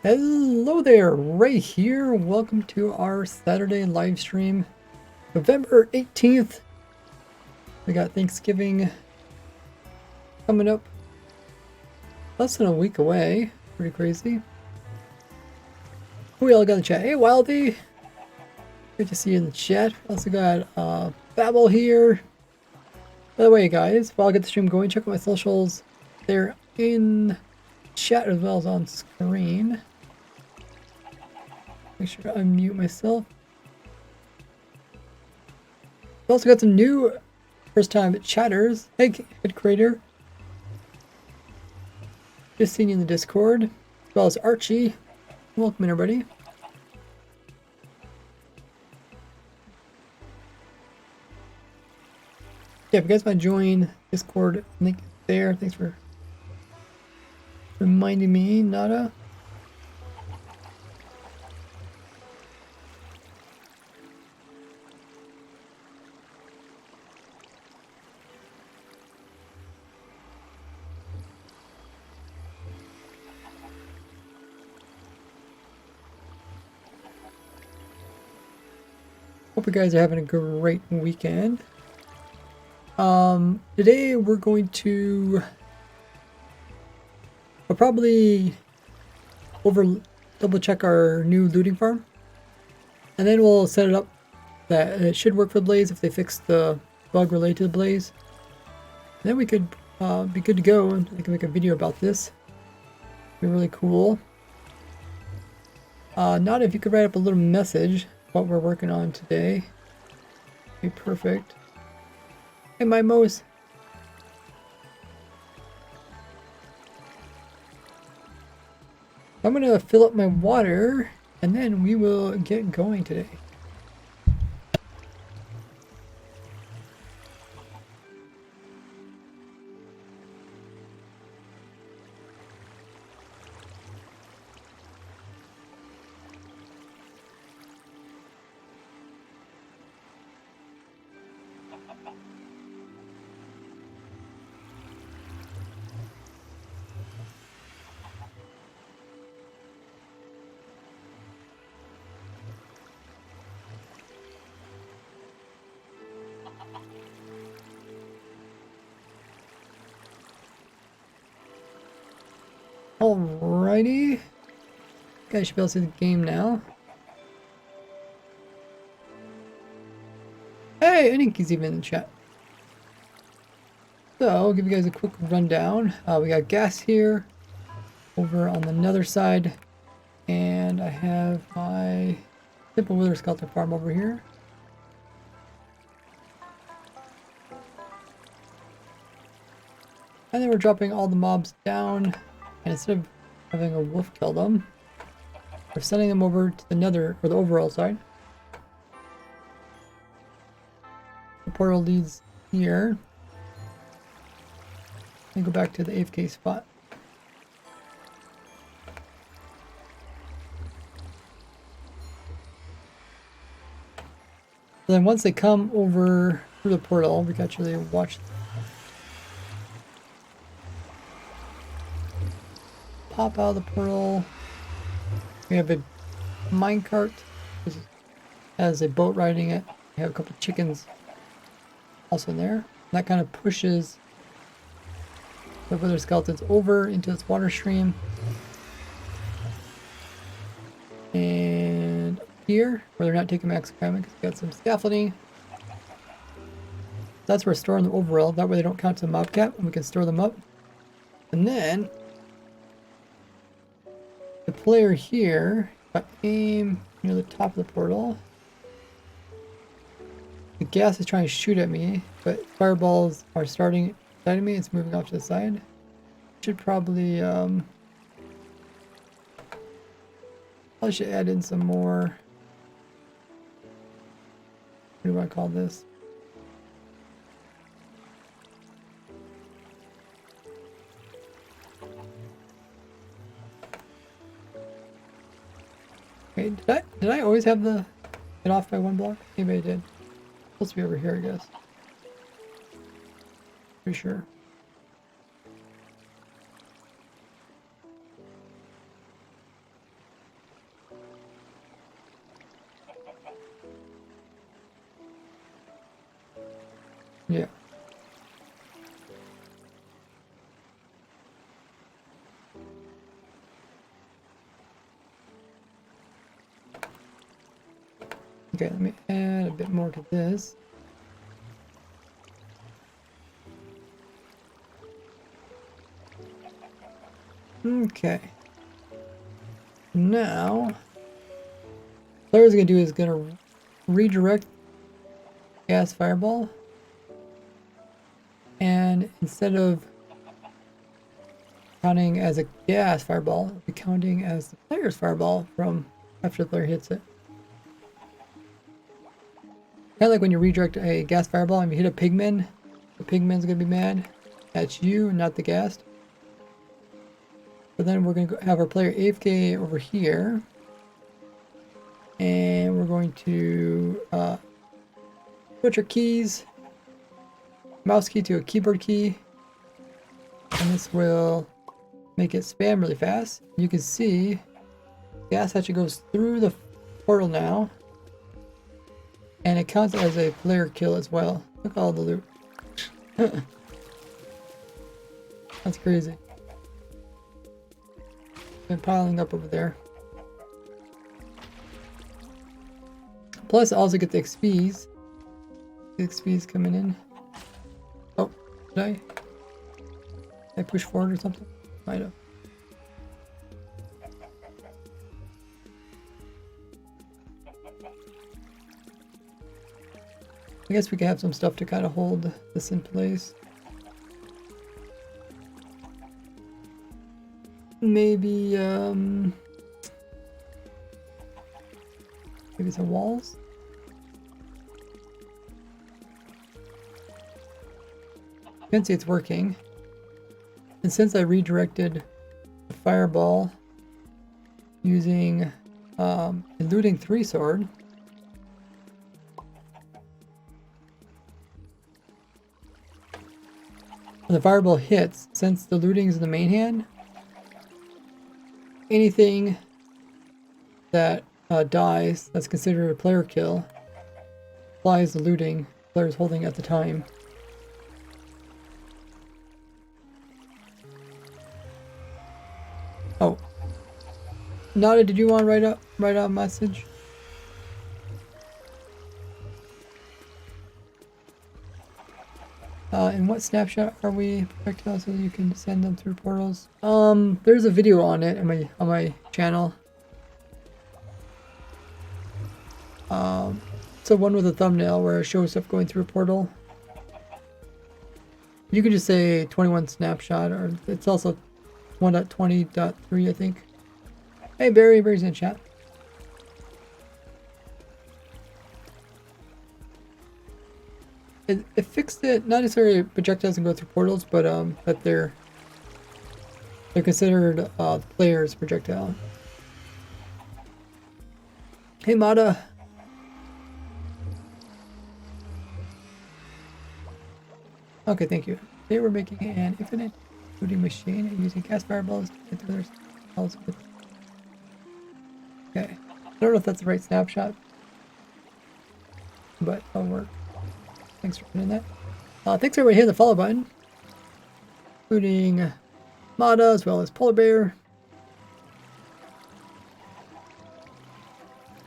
Hello there, Ray here. Welcome to our Saturday live stream, November 18th. We got Thanksgiving coming up less than a week away. Pretty crazy. Who we all got in the chat? Hey, Wildy. Good to see you in the chat. Also got Babel here. By the way, guys, while I get the stream going, check out my socials. They're in chat as well as on screen. Make sure to unmute myself. We also got some new first time chatters. Hey, Kid Creator. Just seen you in the Discord. As well as Archie. Welcome in, everybody. Yeah, if you guys want to join Discord, link is there. Thanks for reminding me, Nada. Hope you guys are having a great weekend. Today we're going to we'll probably double check our new looting farm, and then we'll set it up that it should work for the blaze if they fix the bug related to the blaze. And then we could be good to go, and I can make a video about this. Be really cool. Not if you could write up a little message what we're working on today. Be perfect. Hey, my Mose. I'm gonna fill up my water and then we will get going today. Alrighty. Guys should be able to see the game now. Hey, Aninki's even in the chat. So, I'll give you guys a quick rundown. We got gas here, over on the nether side, and I have my simple wither skeleton farm over here. And then we're dropping all the mobs down, and instead of having a wolf kill them, we're sending them over to the nether, or the overall side. The portal leads here. And go back to the AFK spot. So then once they come over through the portal, we can actually watch pop out of the portal. We have a minecart, which has a boat riding it. We have a couple of chickens also in there. And that kind of pushes the wither skeletons over into its water stream. And up here, where they're not taking max climate, because we got some scaffolding. That's where we're storing them overall. That way they don't count to the mob cap, and we can store them up. And then the player here, if I aim near the top of the portal, the gas is trying to shoot at me, but fireballs are starting inside of me. It's moving off to the side. Should probably should add in some more. What do I call this? Wait, did I always have the get off by one block? Maybe I did. Supposed to be over here, I guess. Pretty sure. Yeah. Okay, let me add a bit more to this. Okay. Now, what player's gonna do is gonna redirect gas fireball, and instead of counting as a gas fireball, it'll be counting as the player's fireball from after the player hits it. Kind of like when you redirect a gas fireball and you hit a pigman, the pigman's gonna be mad. That's you, not the gas. But then we're going to have our player AFK over here. And we're going to switch our keys. Mouse key to a keyboard key. And this will make it spam really fast. You can see gas actually goes through the portal now. And it counts as a player kill as well. Look at all the loot. That's crazy. Been piling up over there. Plus, I also get the XPs. The XPs coming in. Oh, did I push forward or something? Might have. I guess we can have some stuff to kind of hold this in place. Maybe maybe some walls. You can see it's working. And since I redirected the fireball using eluding 3 sword, when the fireball hits, since the looting is in the main hand, anything that dies that's considered a player kill applies the looting the player is holding at the time. Oh, Nada, did you want to write out a message? And what snapshot are we projectile so that you can send them through portals? There's a video on it on my channel. So one with a thumbnail where it shows stuff going through a portal. You can just say 21 snapshot, or it's also 1.20.3, I think. Hey Barry's in chat. It fixed it, not necessarily projectiles can go through portals, but that they're considered player's projectile. Hey Mata. Okay, thank you. They were making an infinite looting machine and using gas fireballs to get through their spells with. Okay, I don't know if that's the right snapshot, but that'll work. Thanks for putting that. Thanks everybody hitting the follow button, including Mata as well as Polar Bear.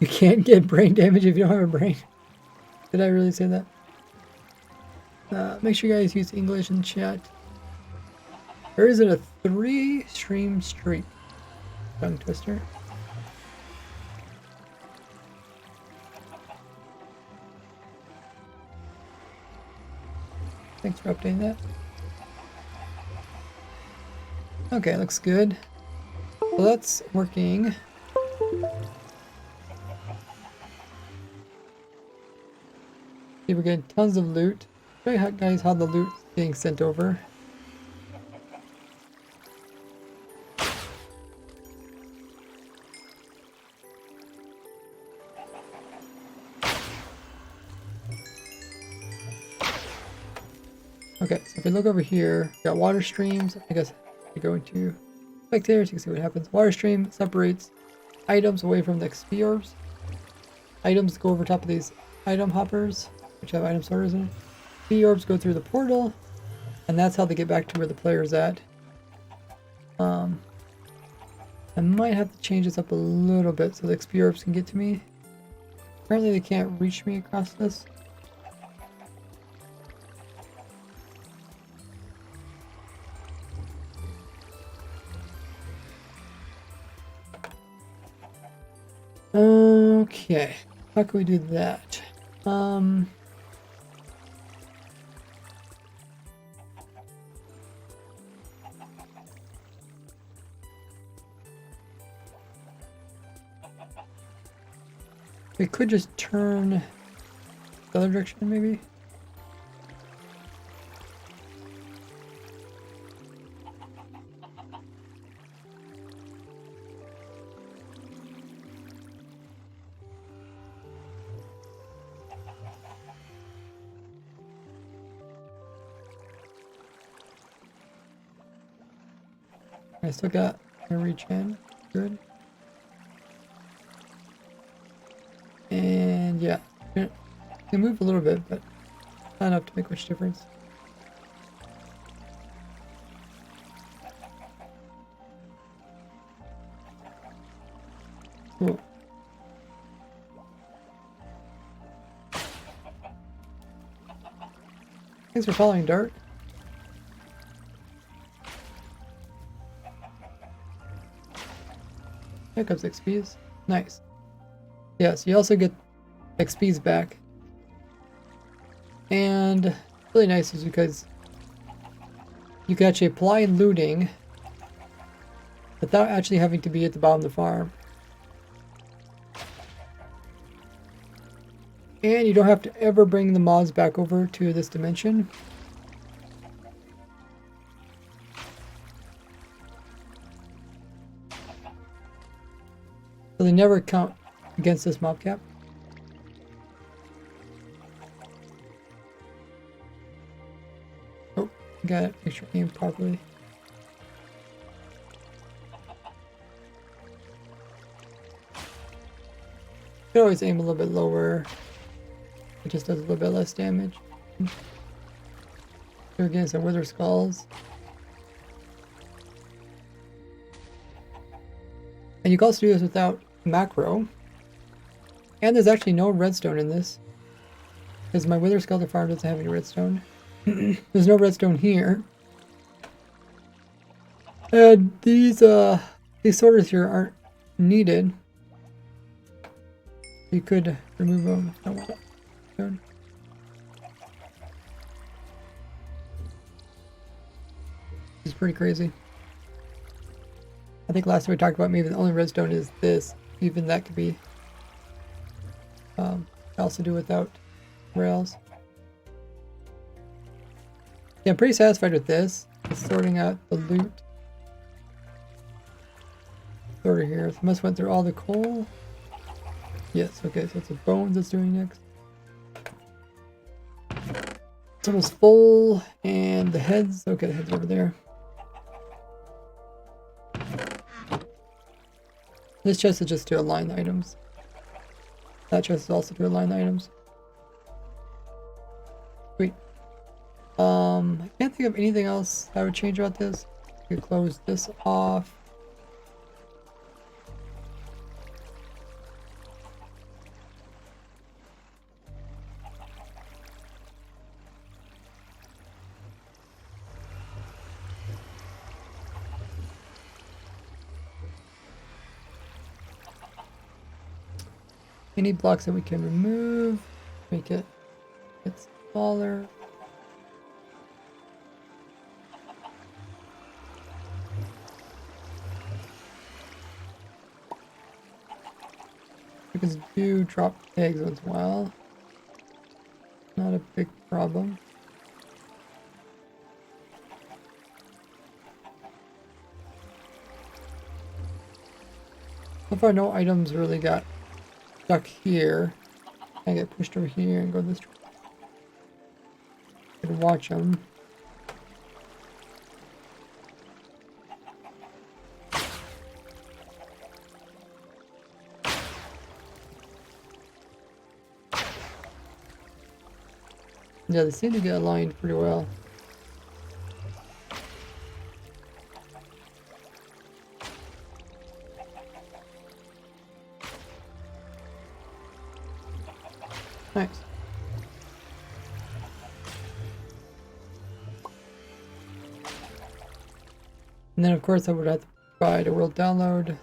You can't get brain damage if you don't have a brain. Did I really say that? Make sure you guys use English in chat. Or is it a 3-stream streak? Tongue twister. Thanks for updating that. Okay, looks good. So that's working. See, we're getting tons of loot. Show you guys how the loot is being sent over. Okay, so if we look over here, we got water streams. I guess we go into spectators, you can see what happens. Water stream separates items away from the XP orbs. Items go over top of these item hoppers, which have item sorters in it. XP orbs go through the portal, and that's how they get back to where the player's at. I might have to change this up a little bit so the XP orbs can get to me. Apparently they can't reach me across this. Okay, how can we do that? We could just turn the other direction, maybe. I still got my reach in. Good. And yeah, they move a little bit, but not enough to make much difference. Cool. Thanks for following, Dart. There comes XPs. Nice. Yes, you also get XPs back. And really nice is because you can actually apply looting without actually having to be at the bottom of the farm. And you don't have to ever bring the mobs back over to this dimension. So they never count against this mob cap. Oh, gotta make sure I aim properly. You can always aim a little bit lower. It just does a little bit less damage. Here again, some wither skulls. And you can also do this without macro. And there's actually no redstone in this, because my wither skeleton farm doesn't have any redstone. There's no redstone here. And these sorters here aren't needed. You could remove them if you don't want it. It's pretty crazy. I think last time we talked about maybe the only redstone is this. Even that could be also do without rails. Yeah, I'm pretty satisfied with this. Just sorting out the loot. Sorter here. So I must went through all the coal. Yes, okay, so it's the bones it's doing next. It's almost full, and the heads, okay, the head's over there. This chest is just to align the items. That chest is also to align the items. Sweet. I can't think of anything else I would change about this. I could close this off. Any blocks that we can remove, make it a bit smaller. Chickens do drop eggs once in a while. Not a big problem. So far, no items really got stuck here. I get pushed over here and go this way. I can watch them. Yeah, they seem to get aligned pretty well. Nice. And then of course I would have to provide a world download.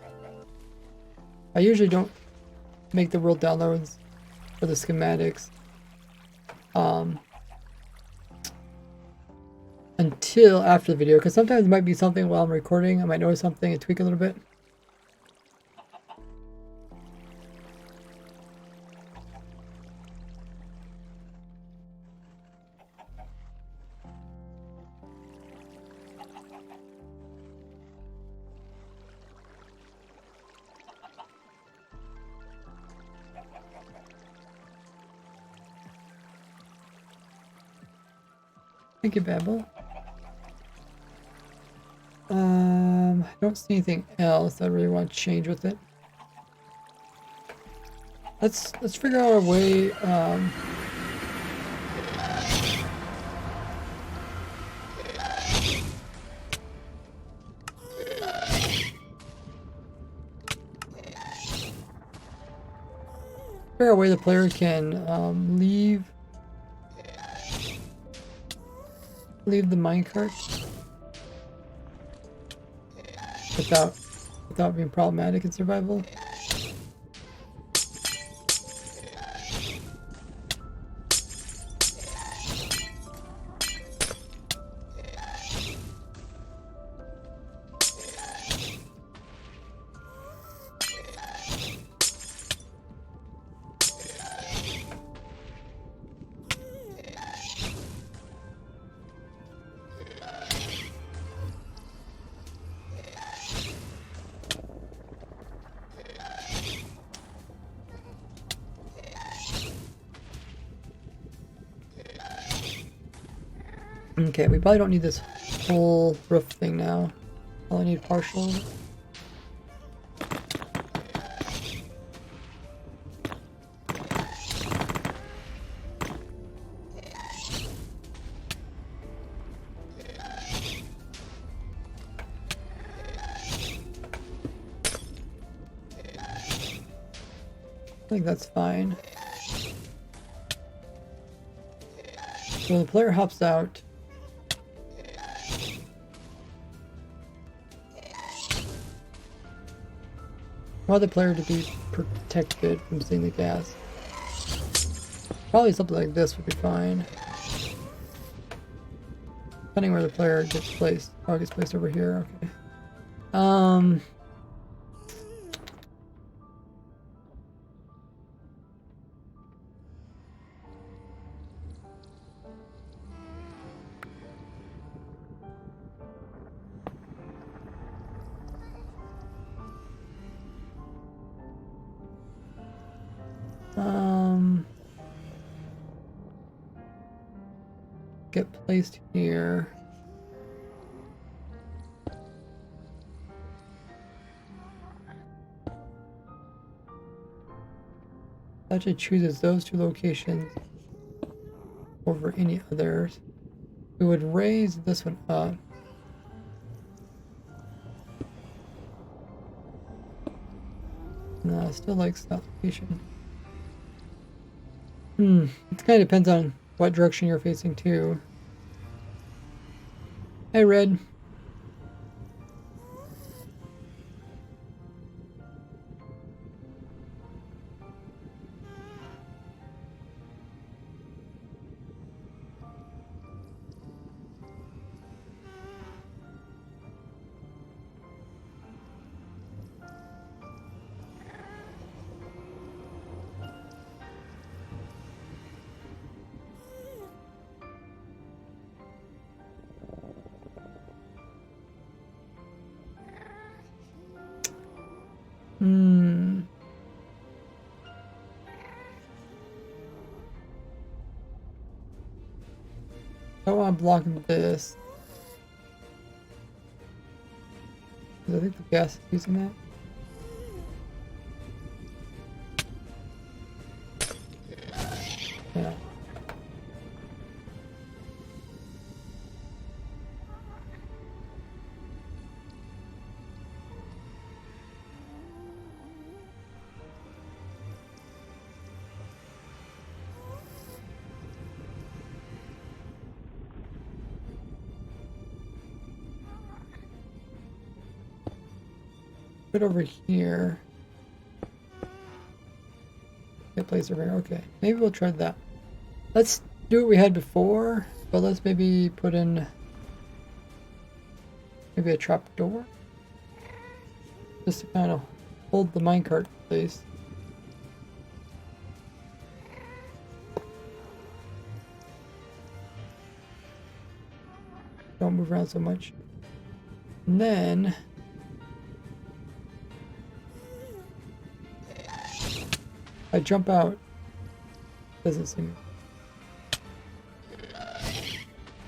I usually don't make the world downloads for the schematics until after the video, because sometimes it might be something while I'm recording. I might notice something and tweak a little bit. Thank you, Babel. I don't see anything else I really want to change with it. Let's figure out a way. Figure out a way the player can leave the minecart without being problematic in survival. Okay, we probably don't need this whole roof thing now. I'll need partial. I think that's fine. So the player hops out. I want the player to be protected from seeing the gas. Probably something like this would be fine. Depending where the player gets placed. Oh, it gets placed over here. Okay. Get placed here. Actually chooses those two locations over any others. We would raise this one up. No, I still like that location. It kind of depends on what direction you're facing too. Hey, Red. I don't want to block this. I think the gas is using that. Yeah. put over here. Get place over here. Okay, maybe we'll try that. Let's do what we had before, but let's maybe put in maybe a trap door, just to kind of hold the minecart in place. Don't move around so much. And then I jump out. Doesn't seem.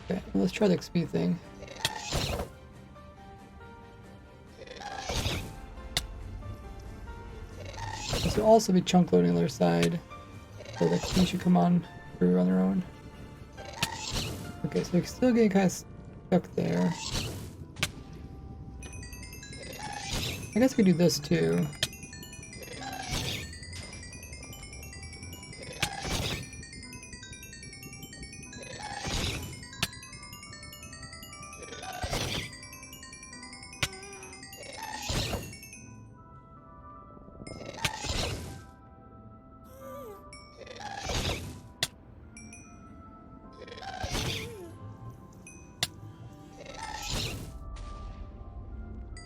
Okay, well, let's try the XP thing. This will also be chunk loading on the other side, so the XP should come on through on their own. Okay, so we're still getting kind of stuck there. I guess we do this too.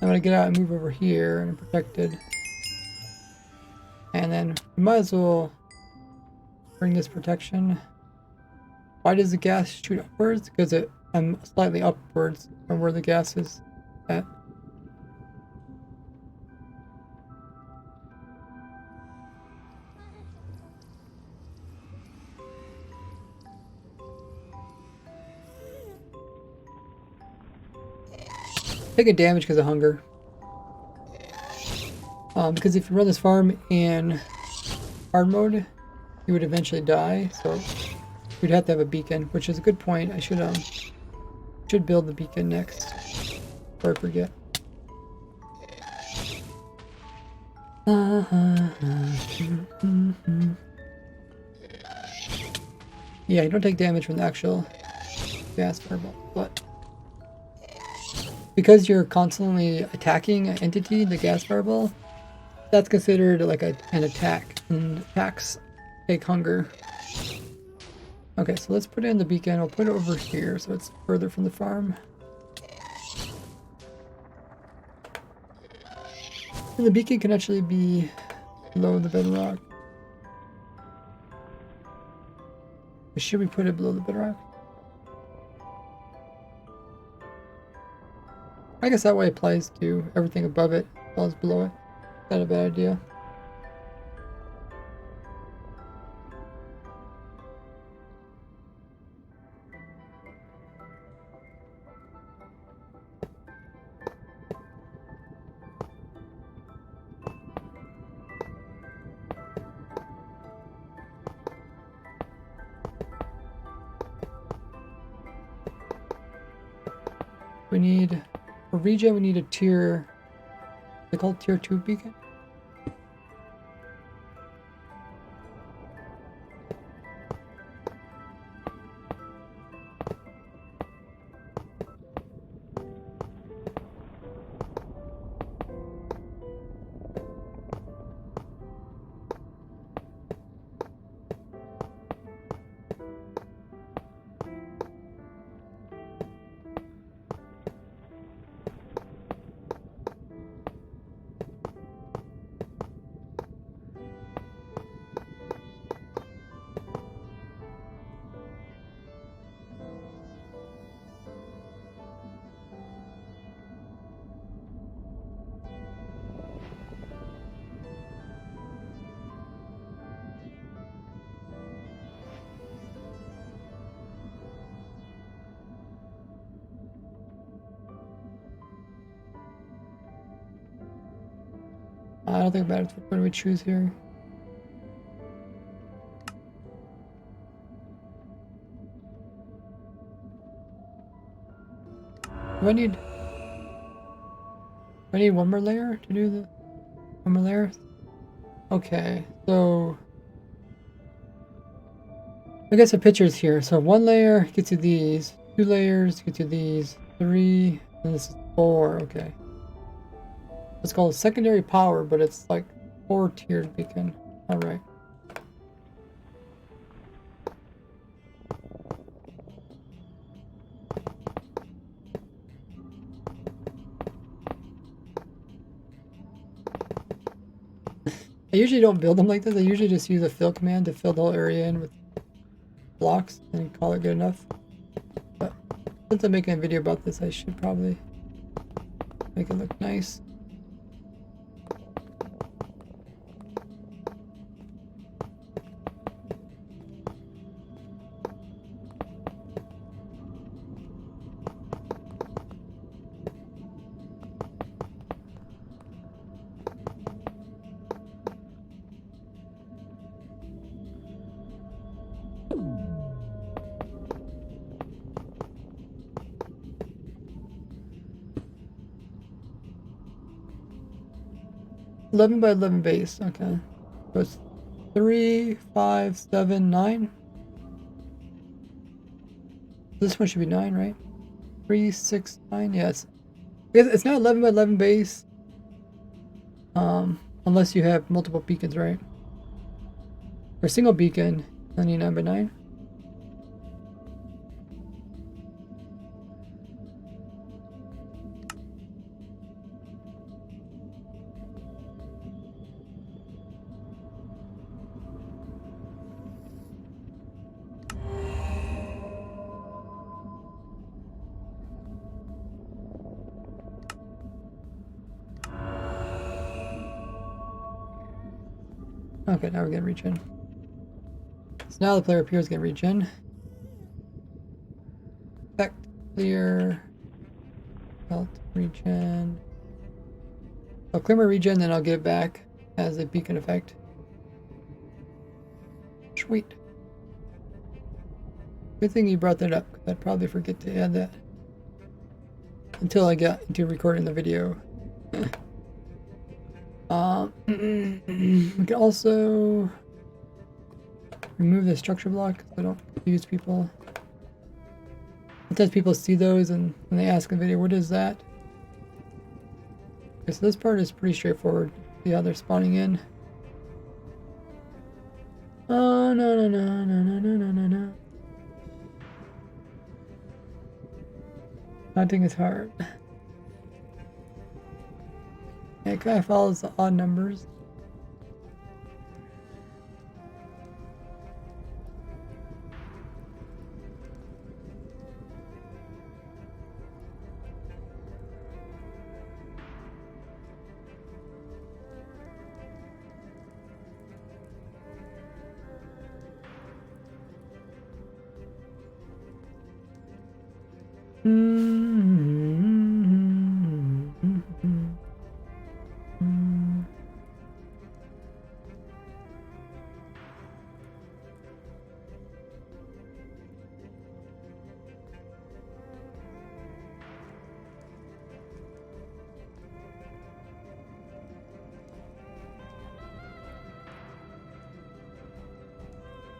I'm gonna get out and move over here and I'm protected. And then we might as well bring this protection. Why does the gas shoot upwards? Because I'm slightly upwards from where the gas is at. Taking damage because of hunger. Because if you run this farm in hard mode, you would eventually die. So we'd have to have a beacon, which is a good point. I should build the beacon next, before I forget. Yeah, you don't take damage from the actual gas fireball, but because you're constantly attacking an entity, the gas fireball, that's considered like an attack, and attacks take hunger. Okay, so let's put in the beacon. We'll put it over here so it's further from the farm. And the beacon can actually be below the bedrock. Or should we put it below the bedrock? I guess that way applies to everything above it as well as below it. Not a bad idea. We need, for regen, we need a tier, they call it tier 2 beacon? I don't think about it. What do we choose here? Do I need one more layer to do the one more layer? Okay, so I guess the picture's here. So 1 layer gets you these, 2 layers gets you these, 3, and this is 4. Okay. It's called secondary power, but it's like 4-tiered beacon. Alright. I usually don't build them like this. I usually just use a fill command to fill the whole area in with blocks and call it good enough. But since I'm making a video about this, I should probably make it look nice. $11 by 11 base. Okay. So it's 3, 5, 7, 9. This one should be 9, right? 3, 6, 9. Yes. It's not 11 by 11 base. Unless you have multiple beacons, right? For a single beacon, only 9 by 9. Okay, now we're gonna reach in. So now the player appears gonna reach in. Effect, clear, belt, regen. I'll clear my regen, then I'll get it back as a beacon effect. Sweet. Good thing you brought that up, because I'd probably forget to add that until I got into recording the video. We can also remove the structure block so I don't confuse people. Sometimes people see those and when they ask in the video, what is that? Okay, so this part is pretty straightforward. See how they're spawning in. Oh, no. Hunting is hard. It kind of follows the odd numbers.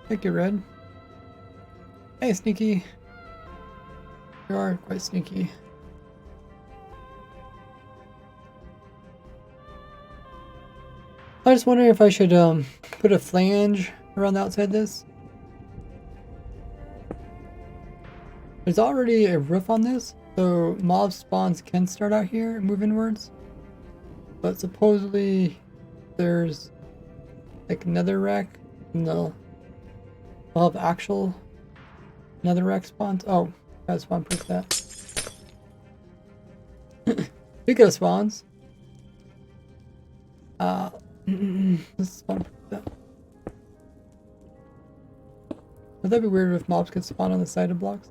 Thank you, Red. Hey, Sneaky. You are quite sneaky. I was just wondering if I should put a flange around the outside of this. There's already a roof on this, so mob spawns can start out here and move inwards. But supposedly there's like another rack and they'll have actual another rack spawns. Oh, gotta spawn proof that. Speaking of spawns, let's spawn proof that. Would that be weird if mobs could spawn on the side of blocks?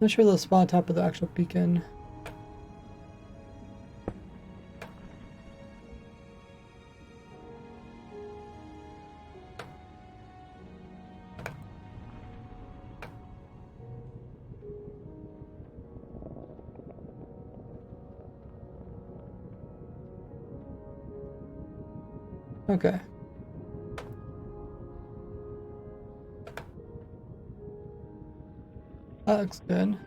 not sure the spot on top of the actual beacon. Okay. That looks good.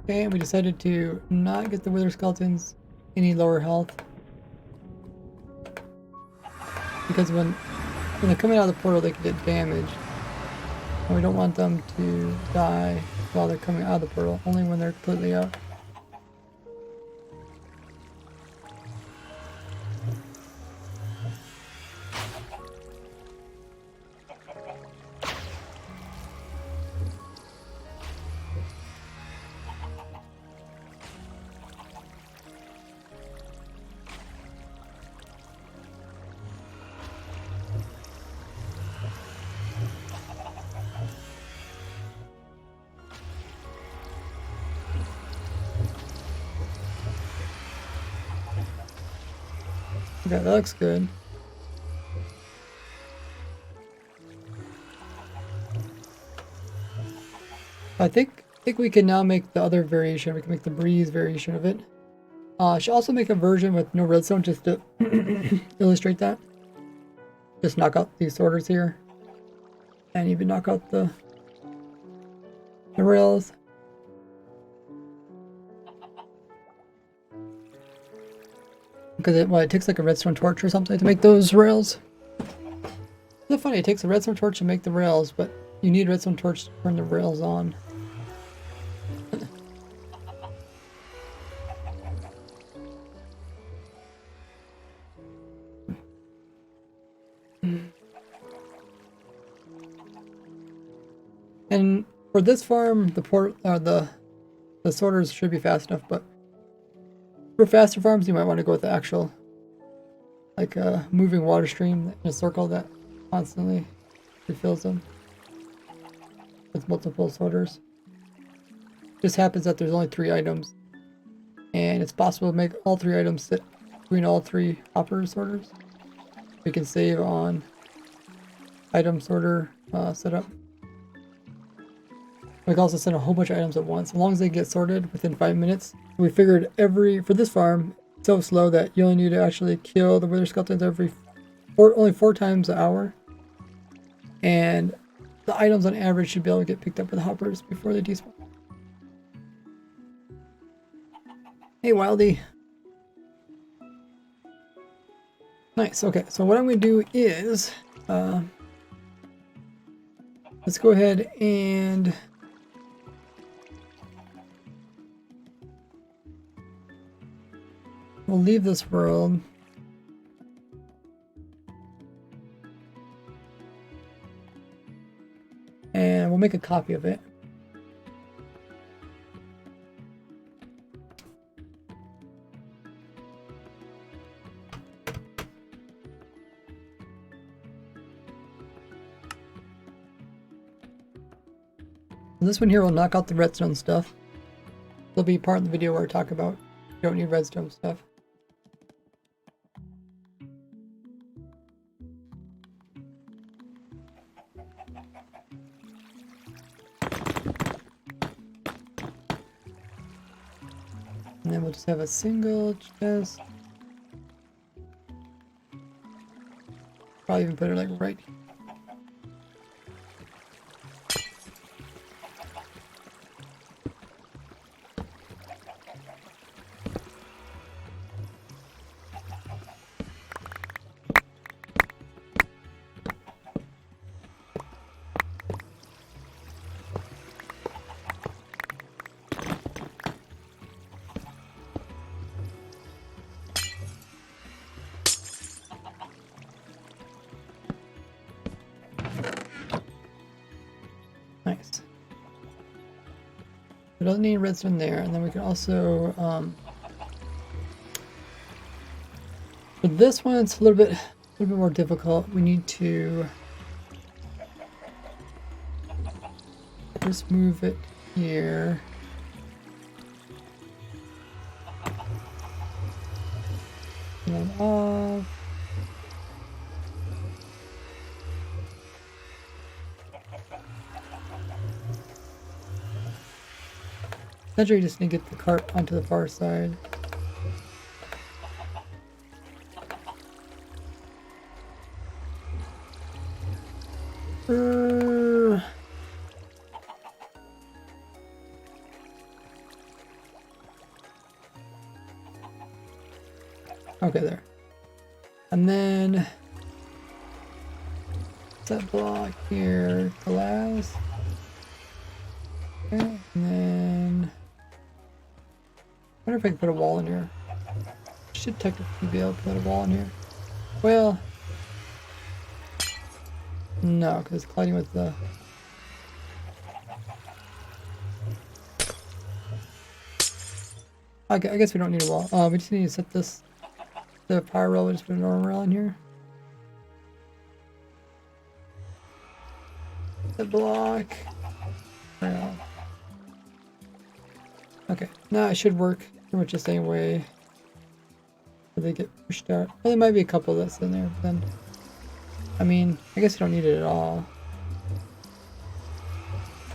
Okay, and we decided to not get the wither skeletons any lower health. Because when they're coming out of the portal, they can get damaged. And we don't want them to die while they're coming out of the portal, only when they're completely out. Okay, that looks good. I think we can now make the other variation. We can make the breeze variation of it. I should also make a version with no redstone just to illustrate that. Just knock out these sorters here. And even knock out the rails. Because it takes like a redstone torch or something to make those rails. Isn't it funny? It takes a redstone torch to make the rails, but you need a redstone torch to turn the rails on. And for this farm, the sorters should be fast enough, but for faster farms, you might want to go with the actual, like a moving water stream in a circle that constantly refills them with multiple sorters. Just happens that there's only 3 items, and it's possible to make all 3 items sit between all 3 hopper sorters. We can save on item sorter setup. We can also send a whole bunch of items at once, as long as they get sorted within 5 minutes. We figured for this farm, it's so slow that you only need to actually kill the wither skeletons only 4 times an hour. And the items on average should be able to get picked up with the hoppers before they despawn. Hey, Wildy. Nice, okay, so what I'm going to do is, let's go ahead and we'll leave this world. And we'll make a copy of it. And this one here will knock out the redstone stuff. It'll be part of the video where I talk about you don't need redstone stuff. And then we'll just have a single chest. Probably even put it like right here. doesn't need redstone there. And then we can also, for this one, it's a little bit more difficult. We need to just move it here. And then off. Essentially, you just need to get the cart onto the far side. Okay, there. And then that block here, glass. Okay, and then I wonder if I can put a wall in here. Should technically be able to put a wall in here. Well, no, because it's colliding with the. I guess we don't need a wall. We just need to set this. The power rail, we just put a normal rail in here. The block. Rail. Okay, now it should work pretty much the same way. They get pushed out. Well, there might be a couple that's in there, but then. I mean, I guess you don't need it at all.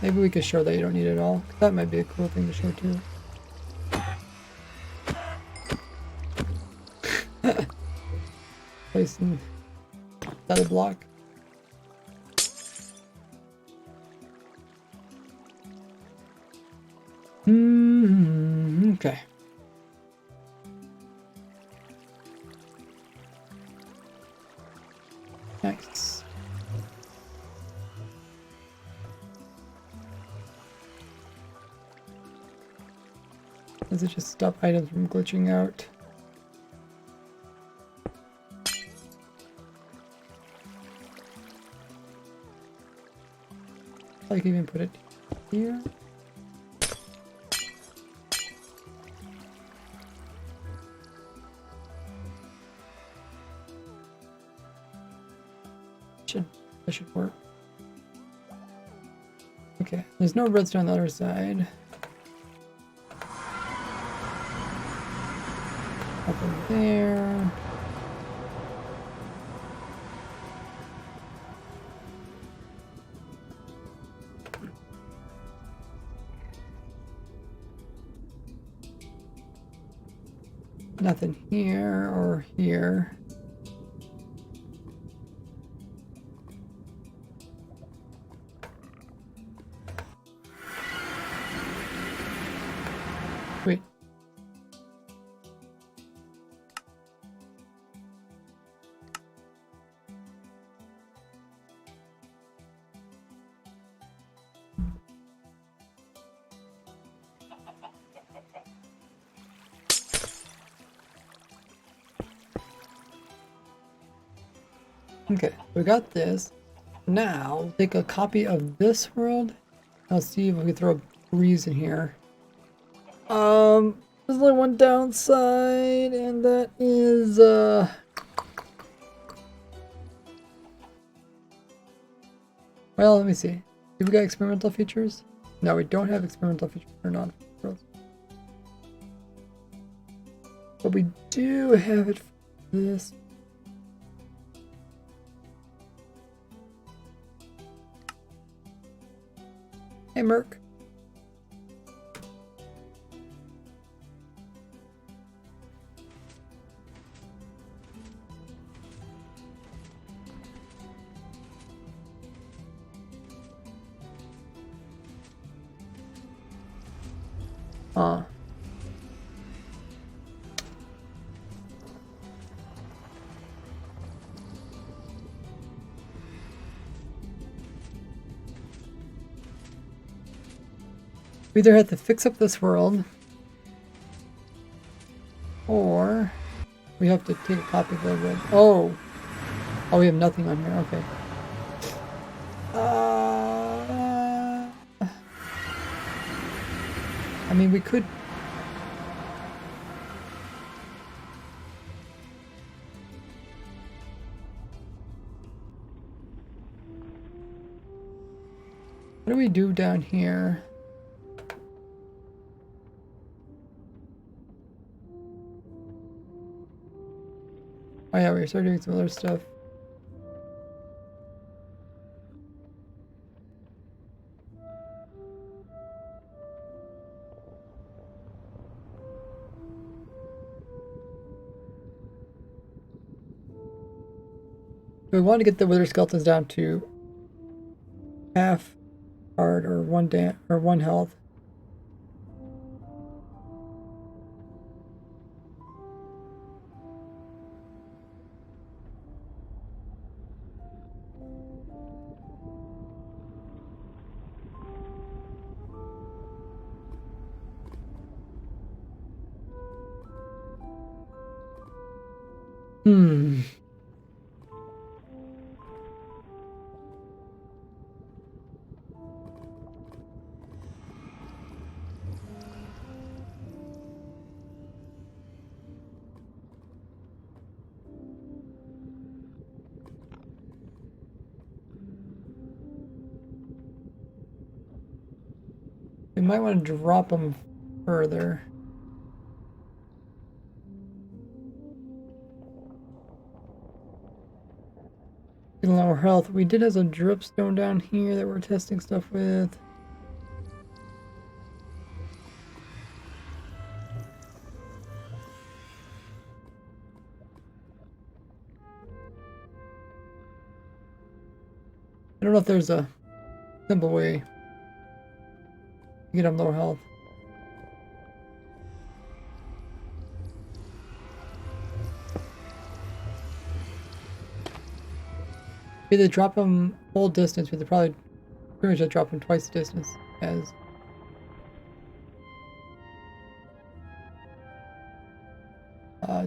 Maybe we could show that you don't need it at all. That might be a cool thing to show too. Placing that a block. Okay. Next. Does it just stop items from glitching out? I can even put it here. That should work. Okay, there's no redstone on the other side. Up in there. Nothing here or here. Wait. Okay, we got this. Now, take a copy of this world. I'll see if we can throw a breeze in here. There's only one downside, and that is, well, let me see. Do we got experimental features? No, we don't have experimental features for non-worlds. But we do have it for this. Hey, Merc. We either have to fix up this world, or we have to take a copy of the world. Oh, we have nothing on here. Okay. I mean, we could... What do we do down here? Oh yeah, we started doing some other stuff. We want to get the wither skeletons down to half heart or one health. Hmm. We might want to drop them further. Lower health. We did have some dripstone down here that we're testing stuff with. I don't know if there's a simple way to get them lower health. Either drop them full distance, we could probably pretty much just drop them twice the distance as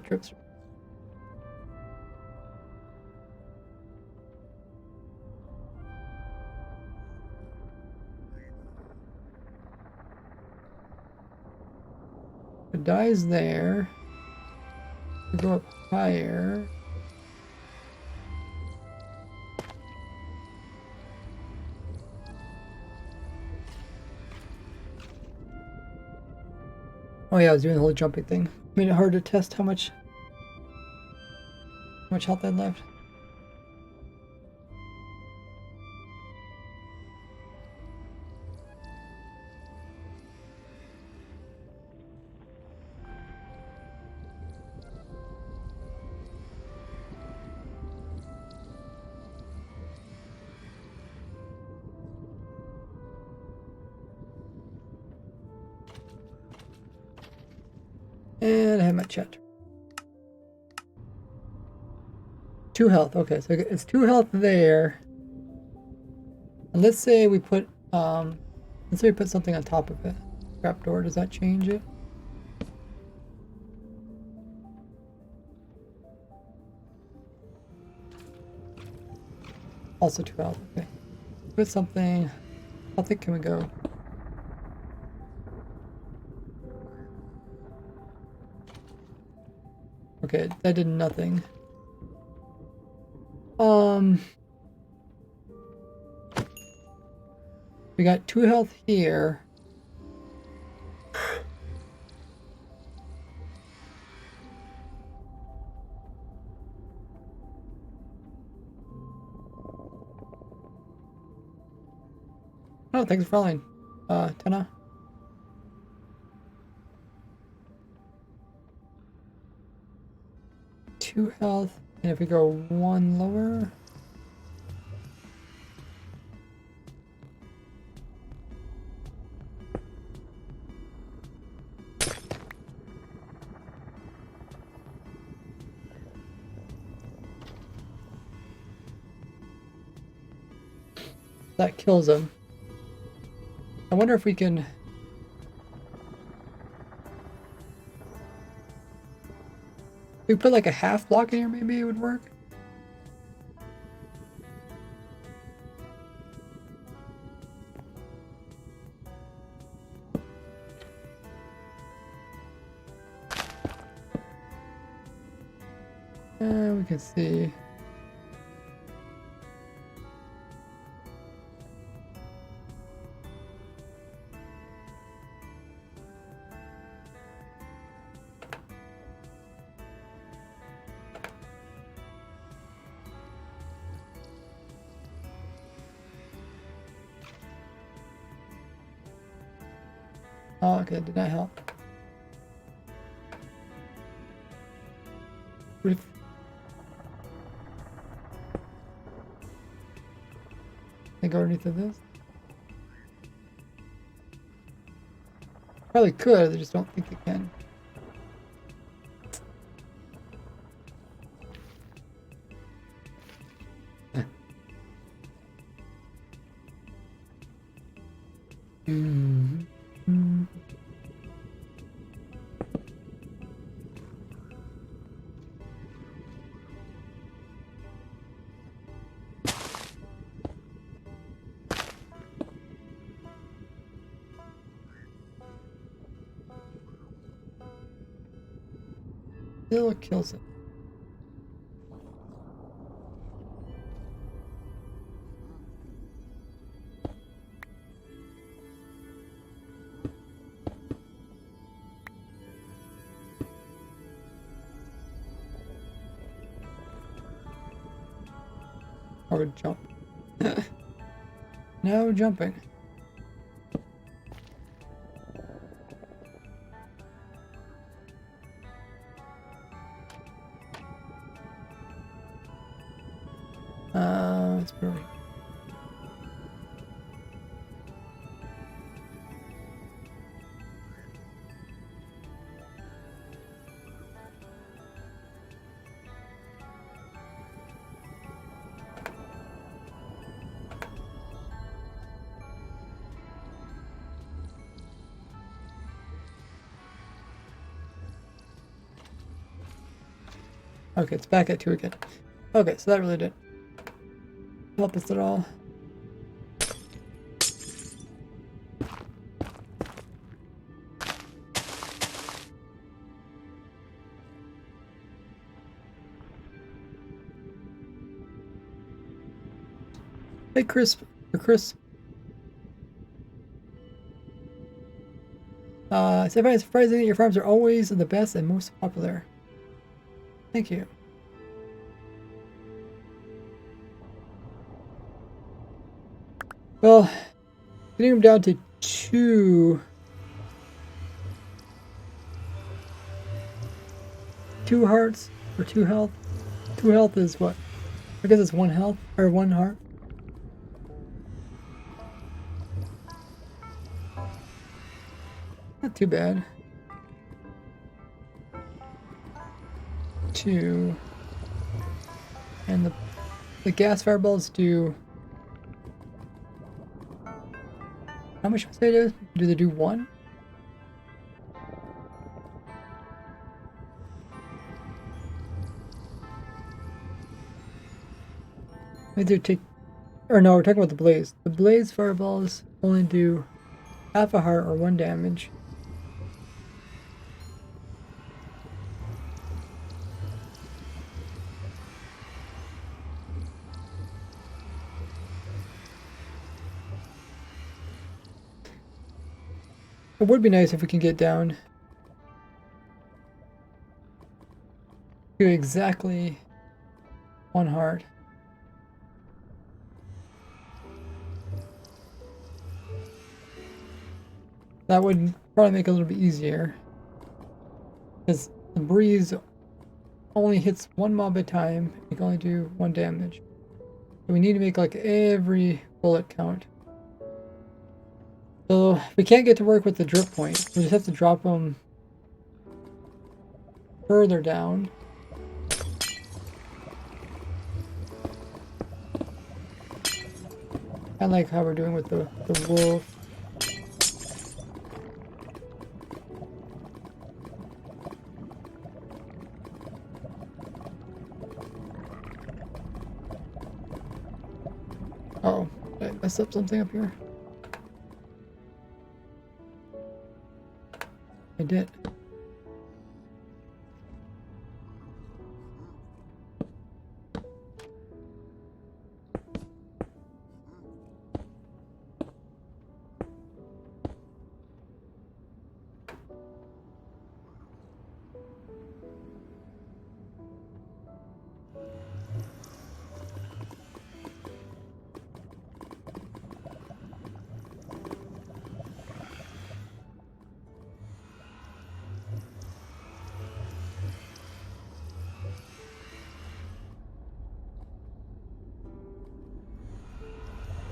drips. It dies there. We go up higher. Oh yeah, I was doing the whole jumping thing. Made it hard to test how much health I had left. And I have my chat. 2 health. Okay, so it's 2 health there. And let's say we put something on top of it. Trapdoor, does that change it? Also 2 health. Okay. Put something. How thick can we go? Okay, that did nothing. We got 2 health here. Oh, thanks for following. Tana. Two health, and if we go 1 lower. That kills him. I wonder if we can... We put like a half block in here, maybe it would work. We can see. Oh, okay, did not help. What if... Can I go underneath of this? Probably could, I just don't think it can. Still kills it. I would jump. No jumping. It's pretty. Okay, it's back at 2 again. Okay, so that really didn't help us at all. Hey, Crisp. Or Chris. I find it surprising that your farms are always the best and most popular. Thank you. Well, getting them down to 2 hearts or 2 health. 2 health is what? I guess it's 1 health or 1 heart. Not too bad. 2. And the gas fireballs do... How much do they do? Do they do 1? Maybe they take... Or no, we're talking about the blaze. The blaze fireballs only do half a heart or 1 damage. It would be nice if we can get down to exactly 1 heart. That would probably make it a little bit easier. Because the breeze only hits 1 mob at a time. It can only do 1 damage. So we need to make like every bullet count. So we can't get to work with the drip point. We just have to drop them further down. I like how we're doing with the wolf. Oh, did I mess up something up here? I did.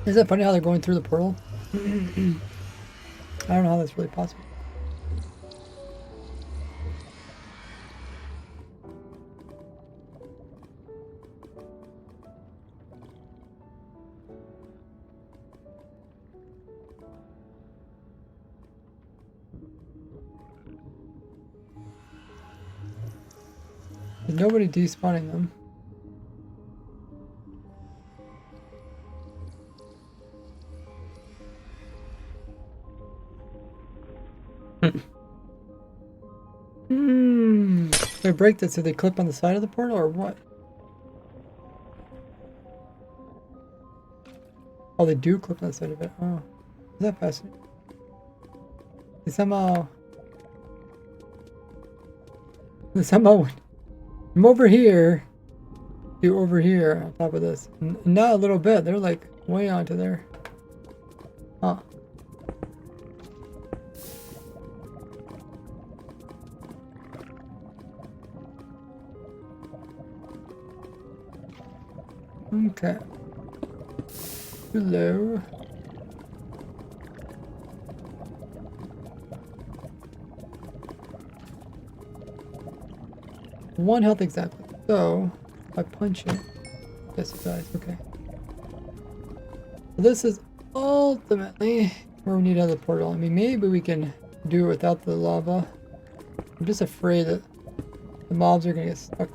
Isn't it funny how they're going through the portal? I don't know how that's really possible. There's nobody despawning them. They break this, so they clip on the side of the portal or what? Oh, they do clip on the side of it. Oh, is that fascinating? They somehow from over here to over here on top of this. And not a little bit. They're like way onto there. Huh. Okay. Hello. One health exactly. So, if I punch it, yes it dies. Okay. So this is ultimately where we need another portal. I mean, maybe we can do it without the lava. I'm just afraid that the mobs are gonna get stuck.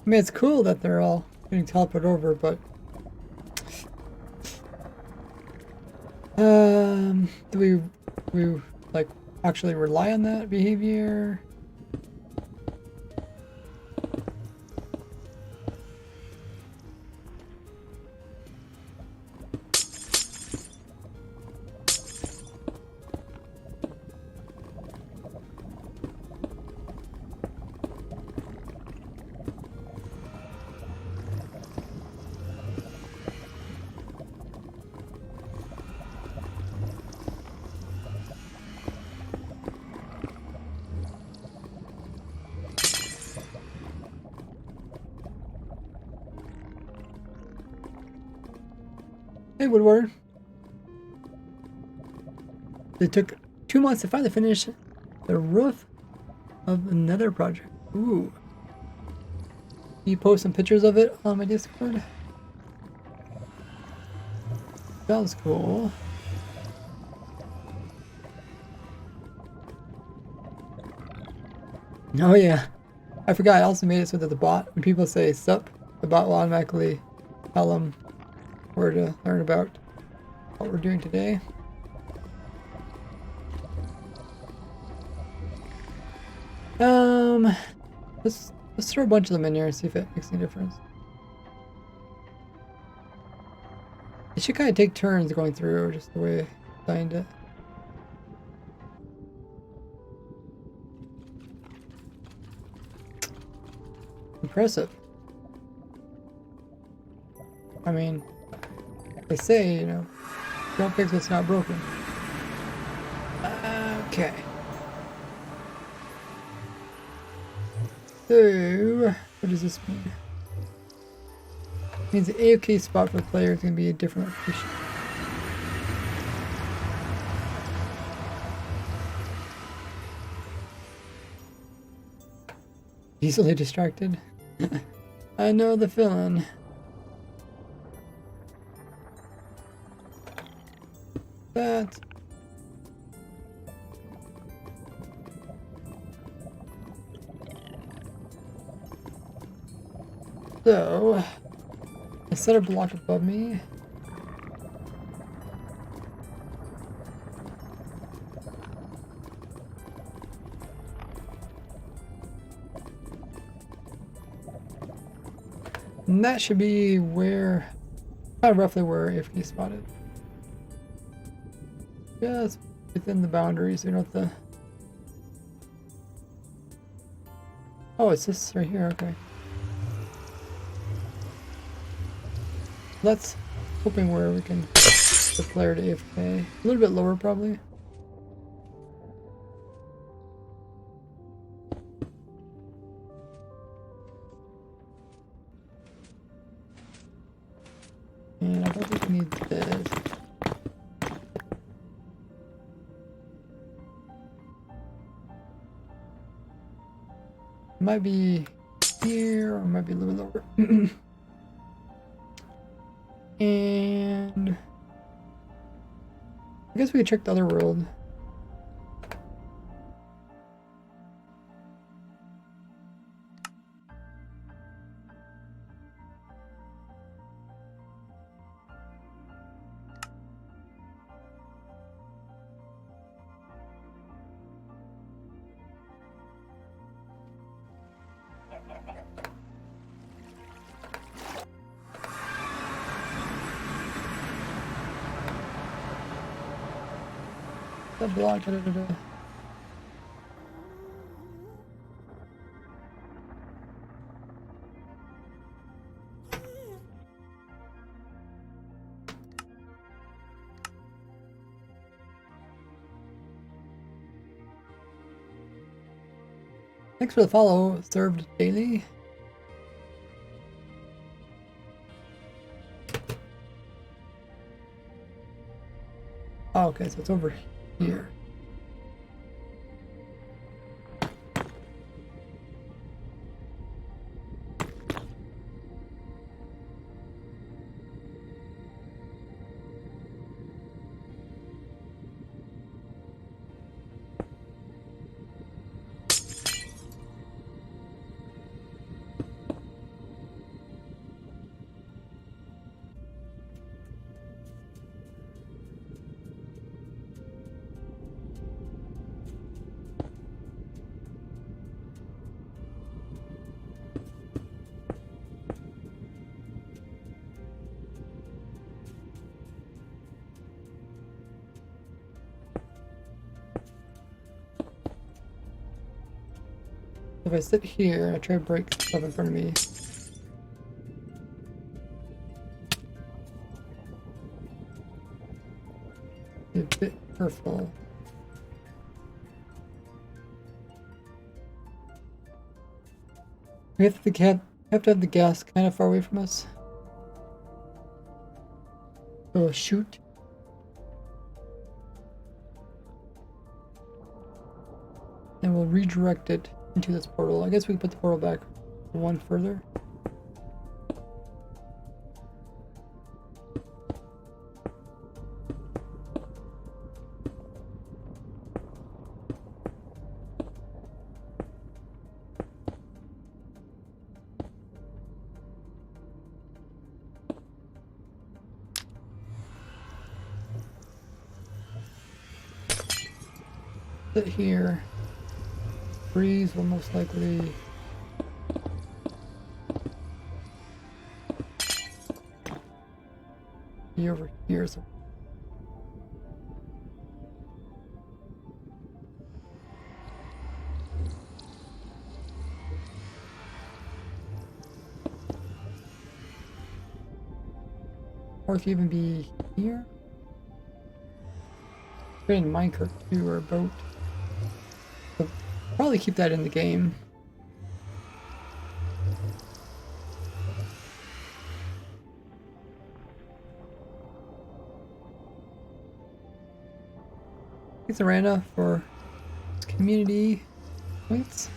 I mean, it's cool that they're all getting teleported over, but do we like actually rely on that behavior? Hey, Woodward. It took 2 months to finally finish the roof of another project. Ooh. Can you post some pictures of it on my Discord? Sounds cool. Oh yeah. I forgot, I also made it so that the bot, when people say sup, the bot will automatically tell them where to learn about what we're doing today. Let's throw a bunch of them in here and see if it makes any difference. It should kind of take turns going through, just the way I designed it. Impressive. I mean, they say, you know, don't fix what's not broken. Okay. So, what does this mean? It means the AFK spot for players is going to be a different location. Easily distracted. I know the feeling. That. So, set a block above me. And that should be where, roughly where AFK spotted. Just within the boundaries, you know what the... Oh, it's this right here, okay. That's hoping where we can declare to AFK. A little bit lower probably. And I don't think we need this. Might be here, or might be a little lower. And I guess we could check the other world. The block. Thanks for the follow. Served daily. Oh, okay, so it's over here. If I sit here, I try to break stuff in front of me. Be a bit careful. We have to have the gas kind of far away from us. So shoot. And we'll redirect it into this portal. I guess we can put the portal back one further. Sit here. Breeze will most likely be over here. So or if you even be here. Create a minecart too, or a boat. So probably keep that in the game. Thanks, Aranda, for community points.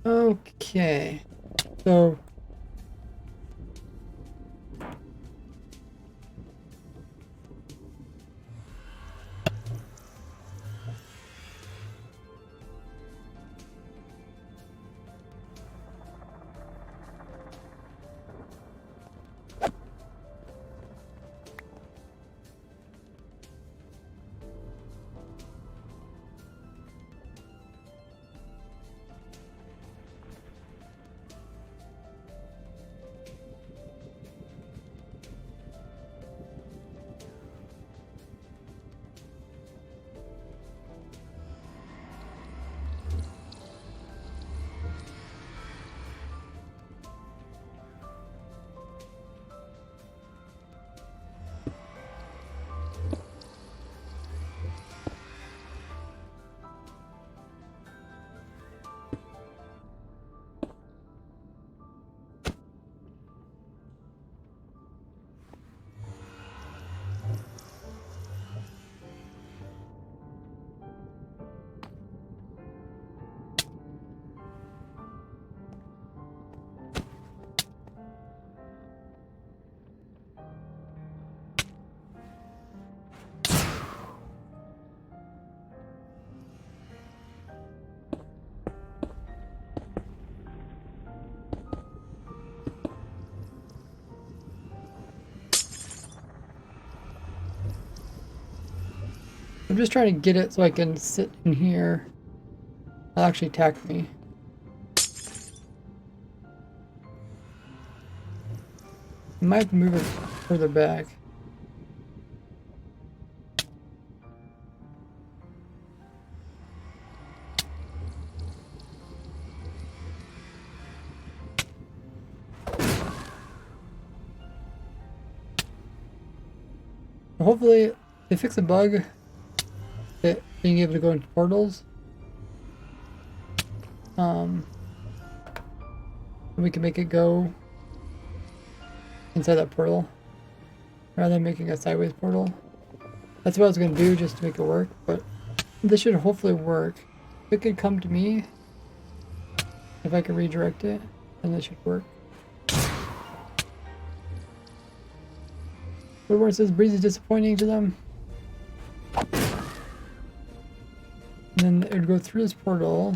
Okay. So I'm just trying to get it so I can sit in here. It'll actually attack me. I might have to move it further back. Hopefully they fix a bug that being able to go into portals. We can make it go inside that portal rather than making a sideways portal. That's what I was gonna do just to make it work, but this should hopefully work. If it could come to me, if I can redirect it, then this should work. But where it says breeze is disappointing to them. And then it would go through this portal.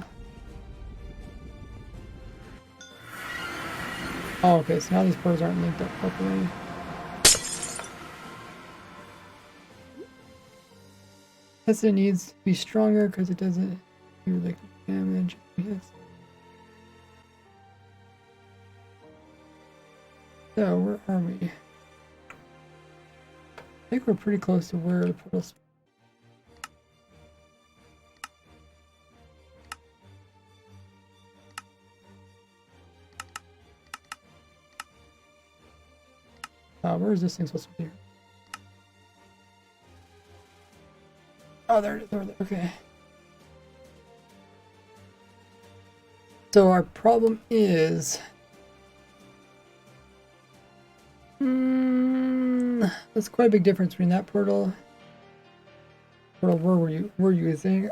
Oh, okay, so now these portals aren't linked up properly. Guess it needs to be stronger because it doesn't do like damage. Yes. So, where are we? I think we're pretty close to where the portal's. Where is this thing supposed to be? Oh, there it is. Over there. Okay. So our problem is. That's quite a big difference between that portal. Where were you using?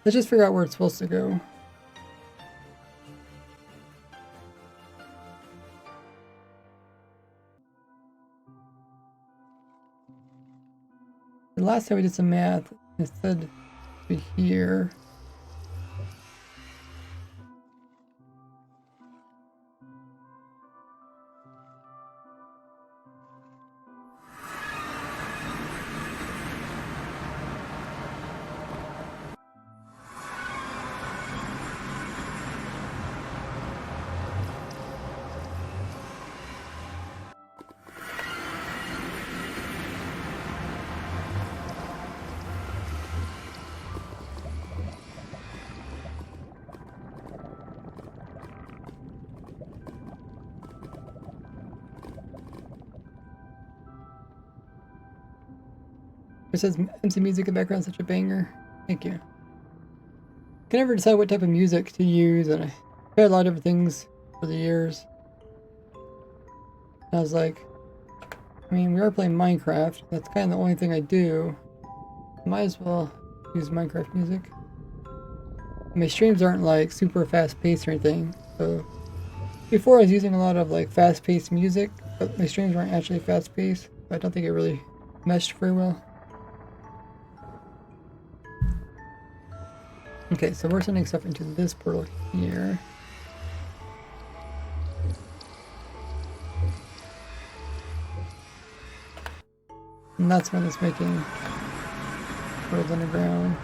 Let's just figure out where it's supposed to go. The last time we did some math, it said to be here. It says MC Music in the background, such a banger. Thank you. Can never decide what type of music to use, and I tried a lot of different things for the years. And I was like, I mean, we are playing Minecraft. That's kind of the only thing I do. Might as well use Minecraft music. My streams aren't like super fast paced or anything. So before I was using a lot of like fast paced music, but my streams weren't actually fast paced. I don't think it really meshed very well. Okay, so we're sending stuff into this portal here. And that's when it's making portals underground.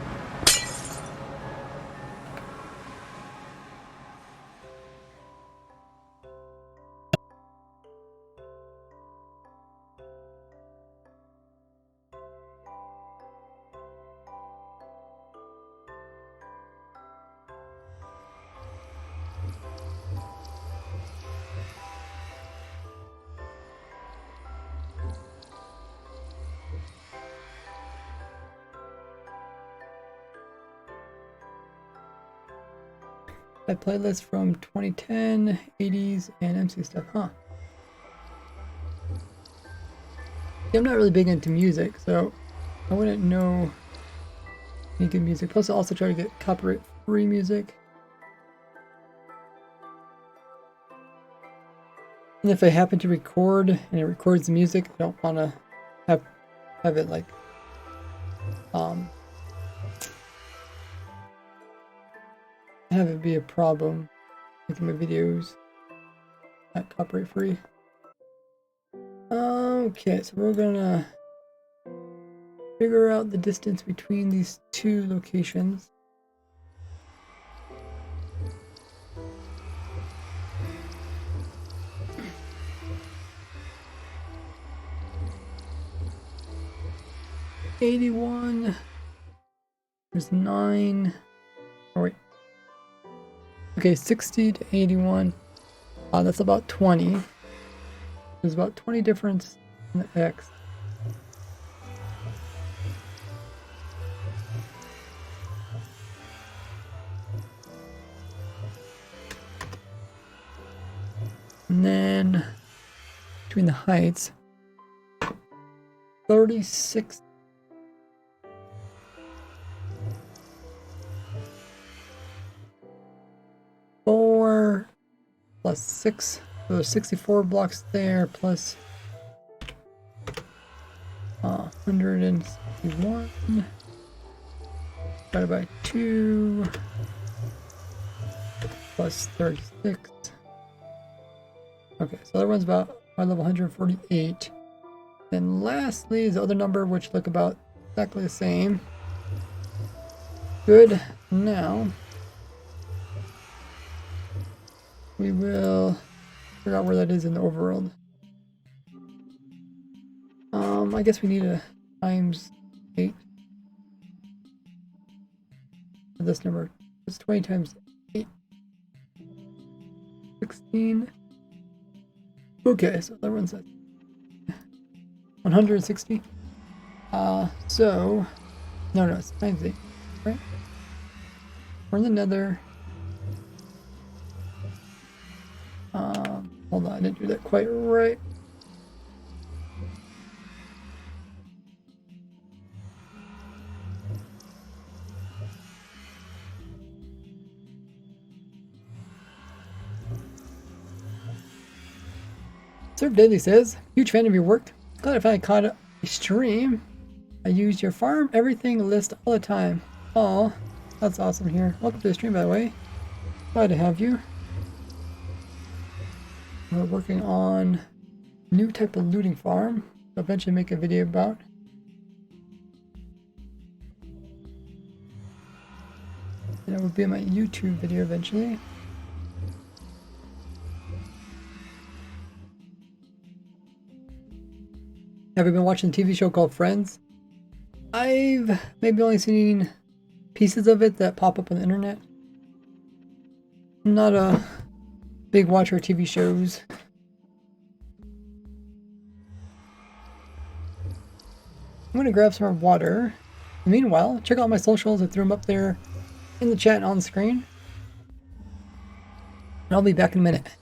A playlist from 2010, 80s, and MC stuff, huh? Yeah, I'm not really big into music, so I wouldn't know any good music. Plus, I also try to get copyright-free music. And if I happen to record and it records the music, I don't want to have it like have it be a problem making my videos not copyright free. Okay, so we're gonna figure out the distance between these two locations. $81. There's 9. Oh wait. Okay, 60 to 81. That's about 20. There's about 20 difference in the X. And then between the heights, 36. Plus 6, so there's 64 blocks there, plus 161 divided by 2 plus 36. Okay, so that one's about my level 148. Then lastly is the other number, which look about exactly the same. Good. Now we will figure out where that is in the overworld. I guess we need a times 8 for this number. It's 20 times 8. 16. Okay, so that one's at 160. So no, it's times 8, right? We're in the nether. Hold on, I didn't do that quite right. Serve Daily says, huge fan of your work. Glad I finally caught a stream. I use your farm everything list all the time. Oh, that's awesome here. Welcome to the stream, by the way. Glad to have you. We're working on a new type of looting farm. I'll eventually make a video about. And it will be in my YouTube video eventually. Have you been watching a TV show called Friends? I've maybe only seen pieces of it that pop up on the internet. I'm not a big watcher of TV shows. I'm gonna grab some more water. Meanwhile, check out my socials. I threw them up there in the chat and on the screen. And I'll be back in a minute.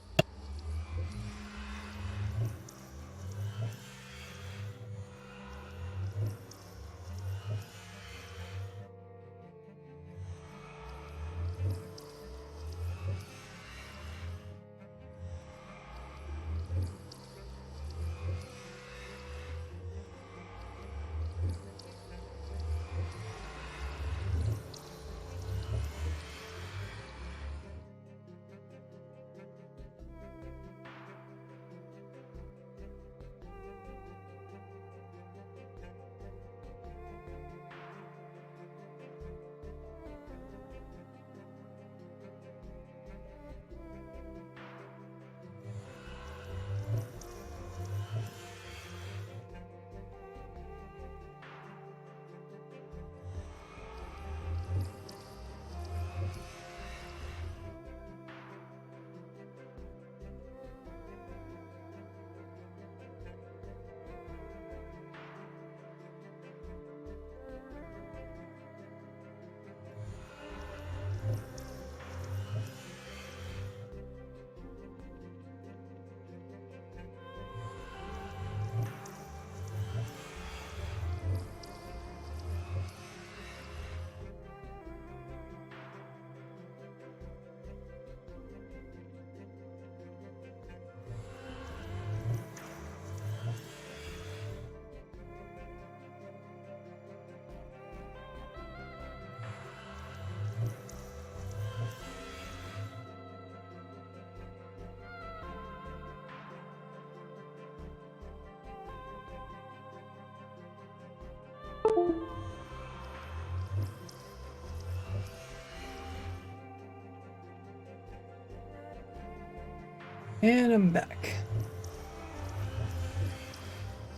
And I'm back.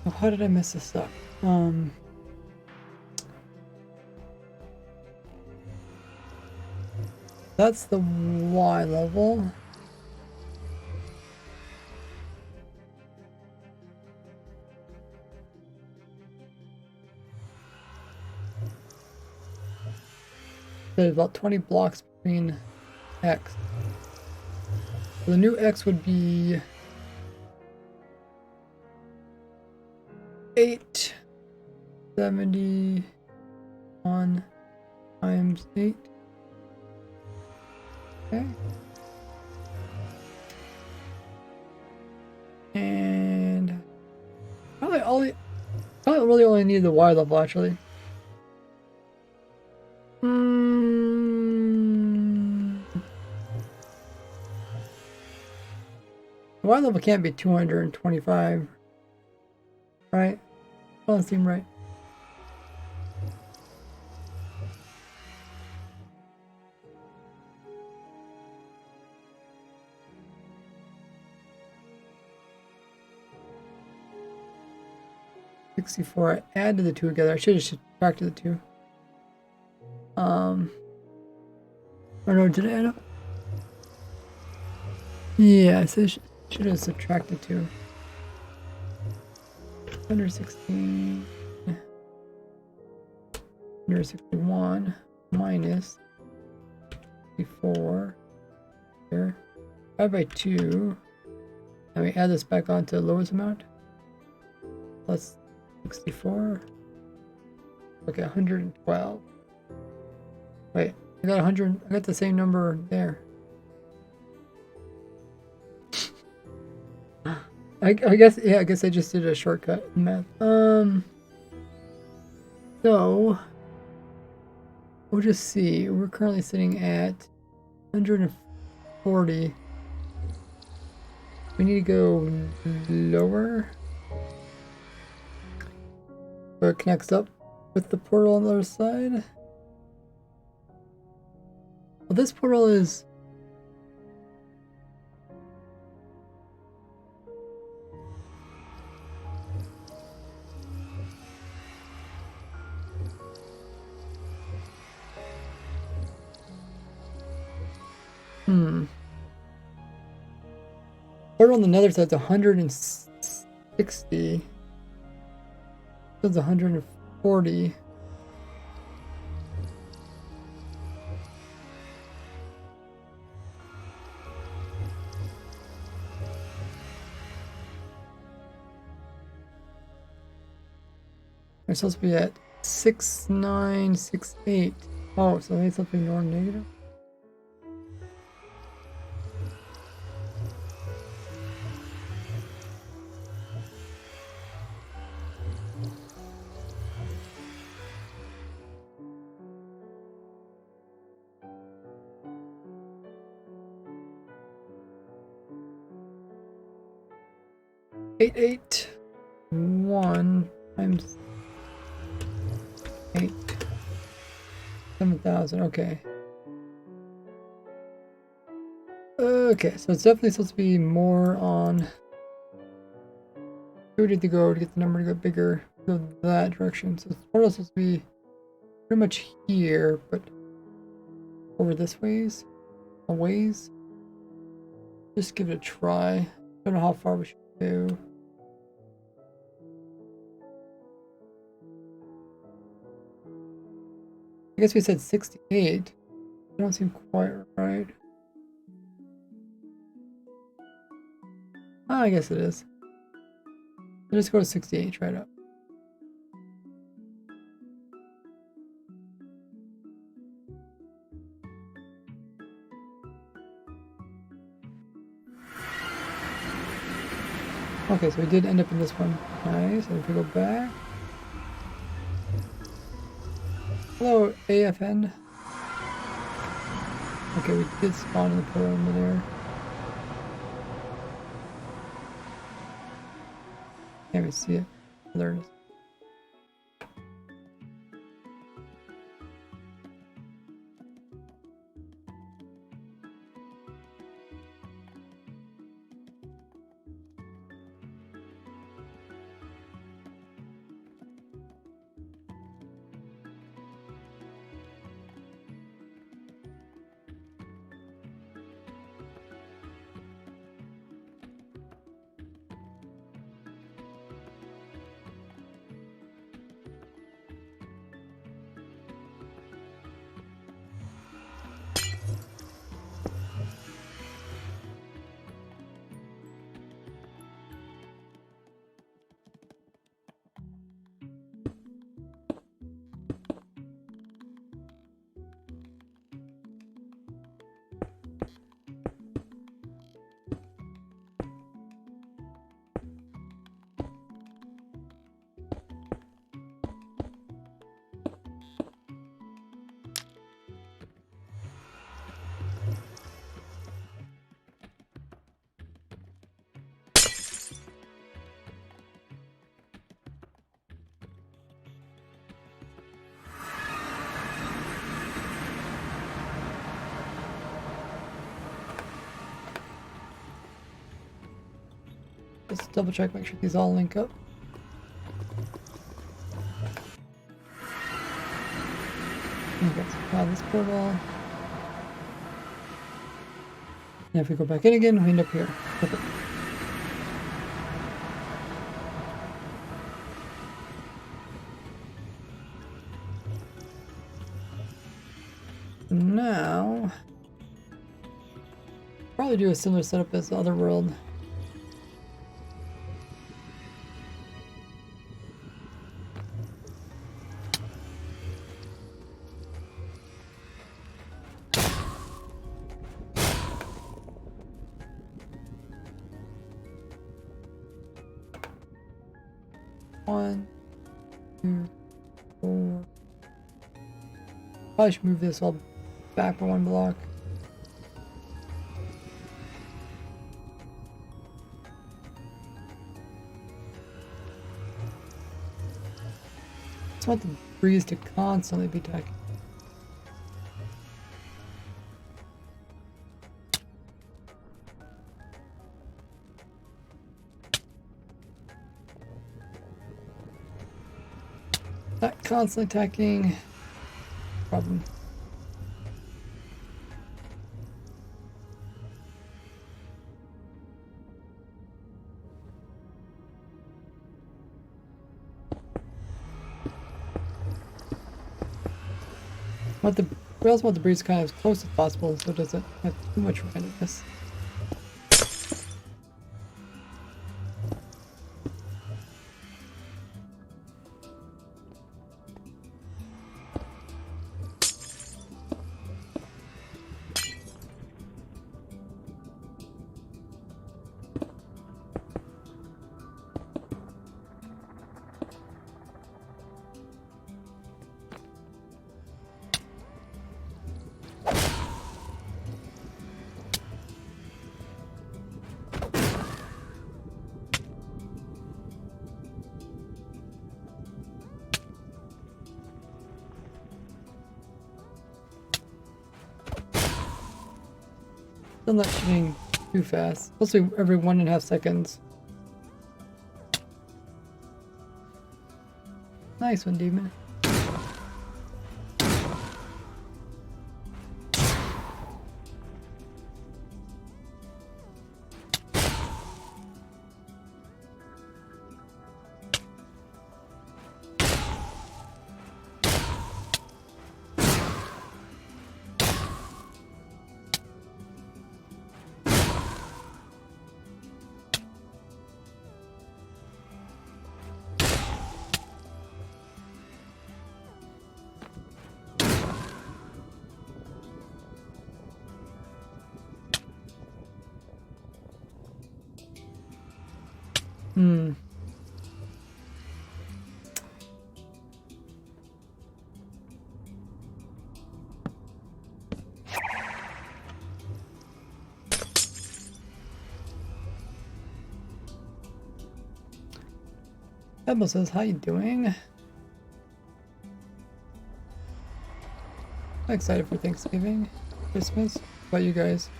Oh, how did I mess this up? That's the Y level. There's about 20 blocks between X. So the new X would be 871 times 8. Okay. And probably really only need the Y level actually. The Y level can't be 225, right? Doesn't seem right. I added the two together. I should have subtracted the two. Or no, did I add up? Yeah, so I should have subtracted two. 116, 161 minus 64 here. 5 by 2. And we add this back onto the lowest amount. Plus 64. Okay, 112. Wait, I got 100. I got the same number there. I guess, yeah, I guess I just did a shortcut in math. So we'll just see. We're currently sitting at 140. We need to go lower. So it connects up with the portal on the other side. Well, this portal is... Portal on the nether side's 160. It's 140. 40. We're supposed to be at 6968. Oh, so I need something more negative. Eight 1 times 8. 7,000. Okay. Okay, so it's definitely supposed to be more on. Where did they go to get the number to get bigger? Go that direction. So it's more or less supposed to be pretty much here, but over this ways, a ways. Just give it a try. Don't know how far we should do. I guess we said 68. That don't seem quite right. Oh, I guess it is. Let's just go to 68, try it out. Okay, so we did end up in this one. Nice. And if we go back. Hello, AFN. Okay, we did spawn in the portal over there. Can't even see it. There it is. Let's double check, make sure these all link up. Okay, so now this portal. And if we go back in again, we end up here. Perfect. Now, probably do a similar setup as the other world. One, two, four. Probably should move this all back for one block. I just want the breeze to constantly be attacking. Not constantly attacking. Problem. We also want the breeze kind of as close as possible so it doesn't have too much randomness. Still not shooting too fast. Mostly every 1.5 seconds. Nice one, Demon. Hmm. Pebble says, how you doing? I'm excited for Thanksgiving, Christmas. What about you guys?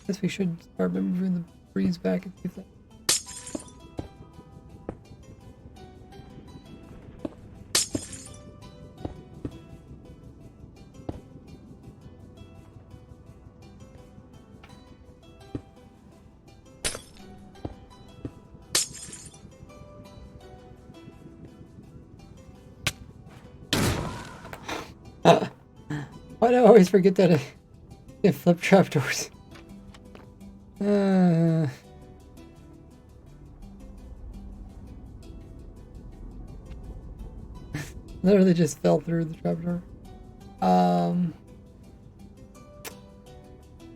Guess we should start moving the breeze back and see if that. Why do I always forget that I can flip trapdoors? Literally just fell through the trapdoor.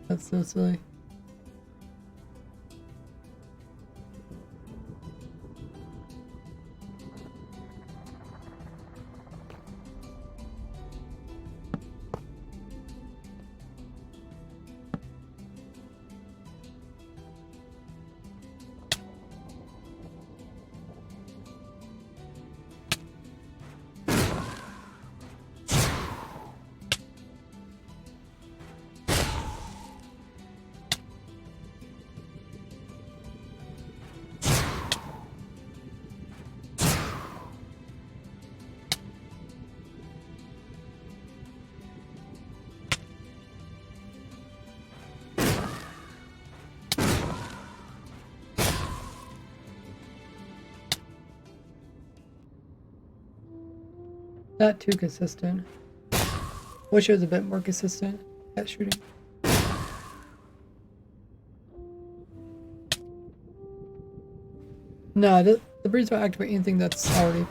That's so silly. Not too consistent. Wish it was a bit more consistent at shooting. No, the breeze won't activate anything that's already.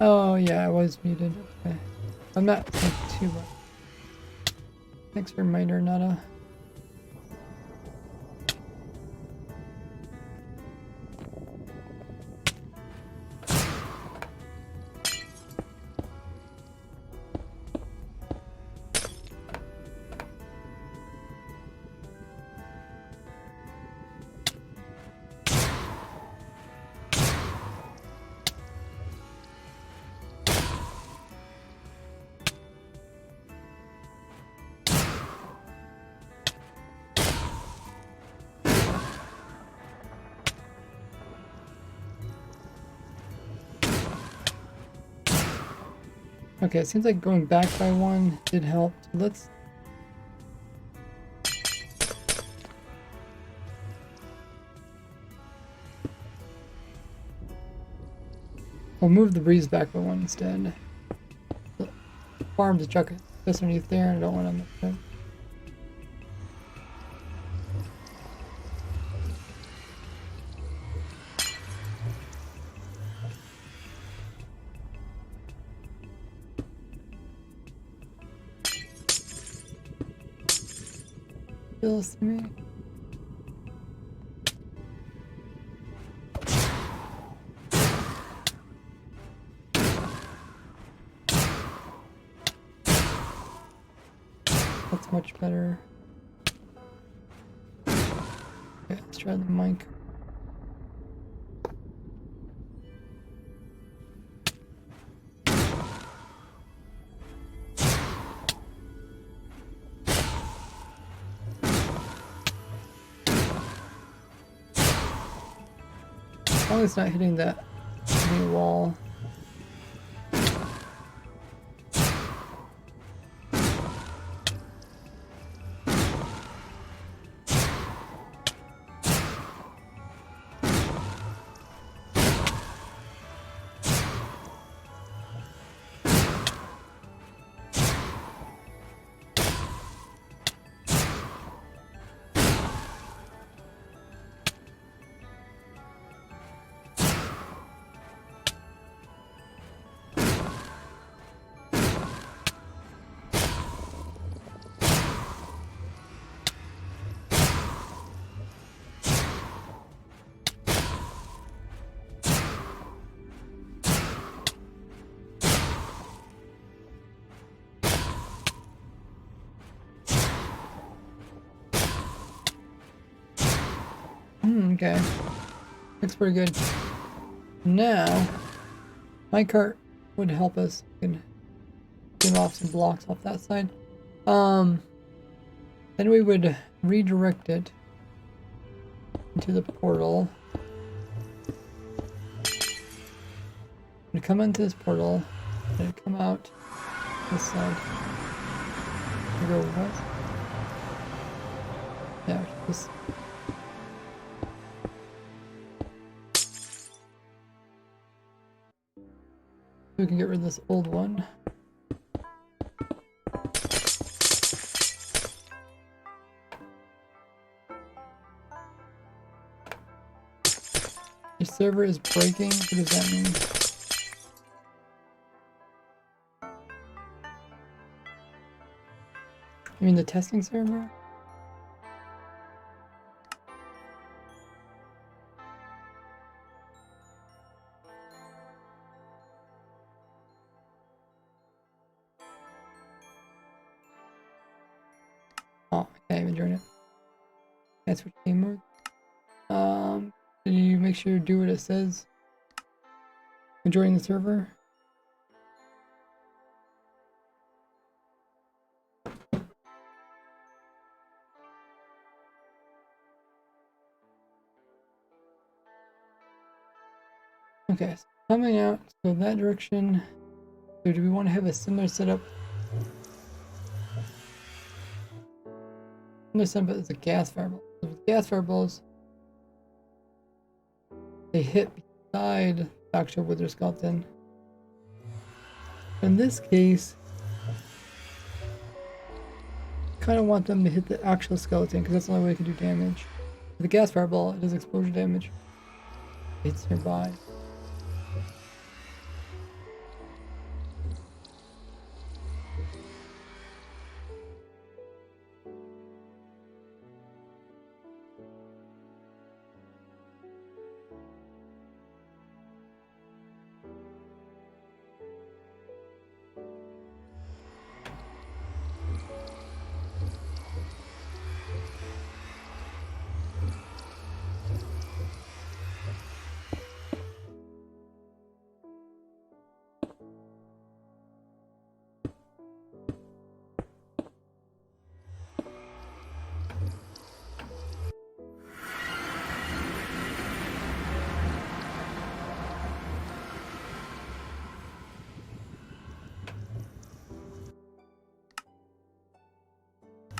Oh yeah, I was muted. Okay. I'm not too much. Thanks for reminder, Nada. Okay, it seems like going back by one did help. So let's... We'll move the breeze back by one instead. The farm's chuck it just underneath there, and I don't want to mess it. Feels to me. That's much better. Okay, let's try the mic. As long as it's not hitting that wall. Okay. Looks pretty good. Now, my cart would help us. We can get off some blocks off that side. Then we would redirect it into the portal. We'd come into this portal, and it'd come out this side. We go west. Yeah, just. We can get rid of this old one. Your server is breaking. What does that mean? You mean the testing server? Oh, I can't even join it. That's what game mode. Did you make sure to do what it says? Join the server? Okay, so coming out, so that direction. So do we want to have a similar setup? Similar setup as a gas fireball. So with gas fireballs, they hit beside the actual wither skeleton. In this case, kind of want them to hit the actual skeleton because that's the only way it can do damage. With the gas fireball, it does exposure damage. It's nearby.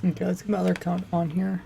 Okay, let's get my other account on here.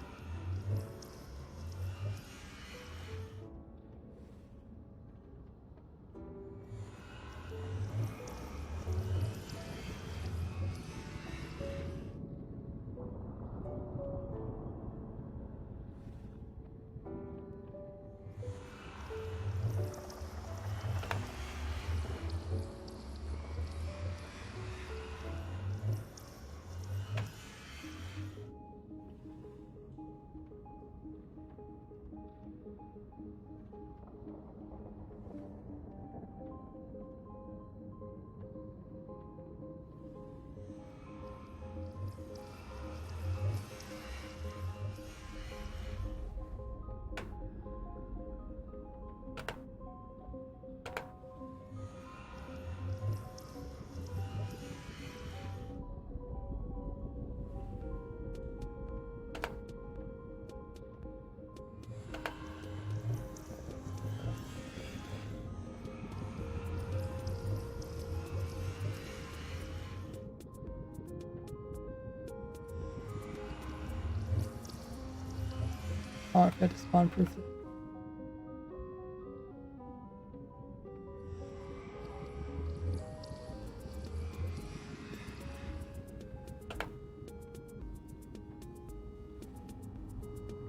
Oh, I got to spawn proof it.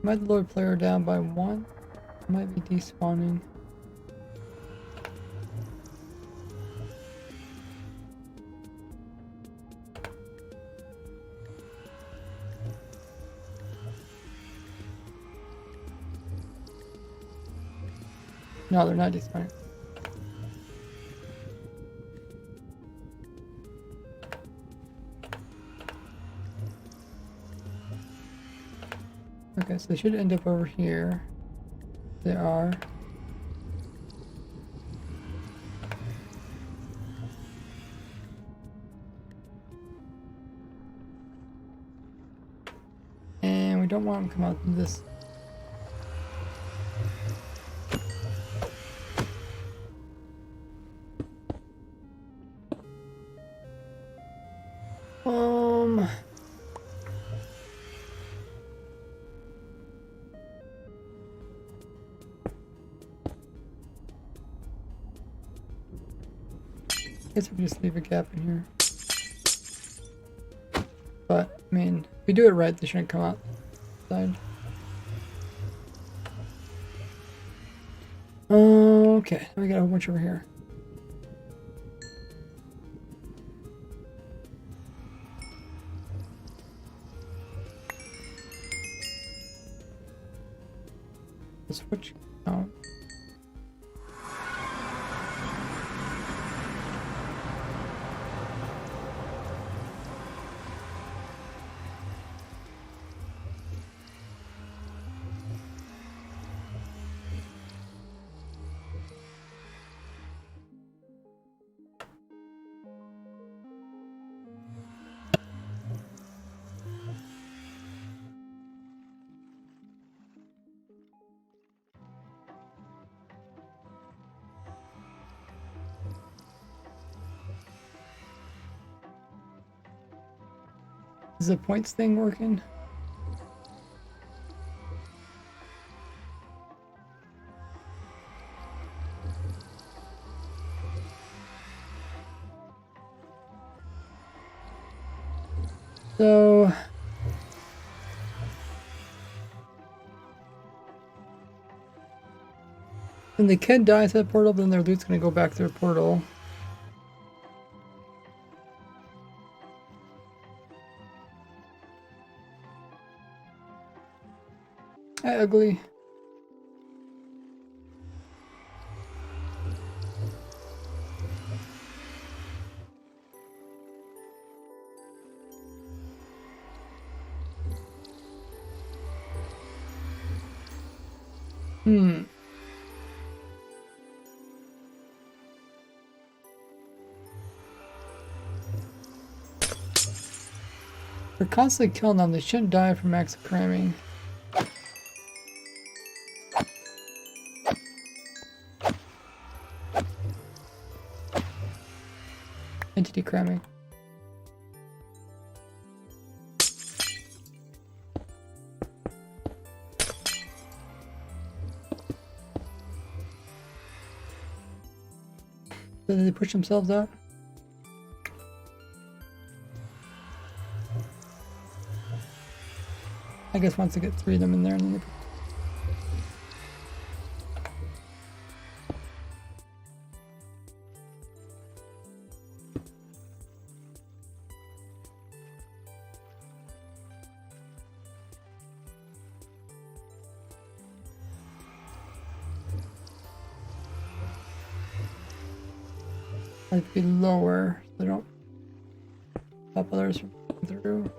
Might lower player down by 1. Might be despawning. No, they're not despawning. Okay, so they should end up over here. They are. And we don't want them to come out this. I guess we can just leave a gap in here. But, I mean, if we do it right, they shouldn't come outside. Okay, now we got a whole bunch over here. Let's switch out. Is the points thing working? So when the kid dies at portal, then their loot's gonna go back to their portal. Ugly. We're constantly killing them. They shouldn't die from max cramming. Entity cramming. Did they push themselves out? I guess once they get 3 of them in there, and then they might be lower so they don't stop others from coming through.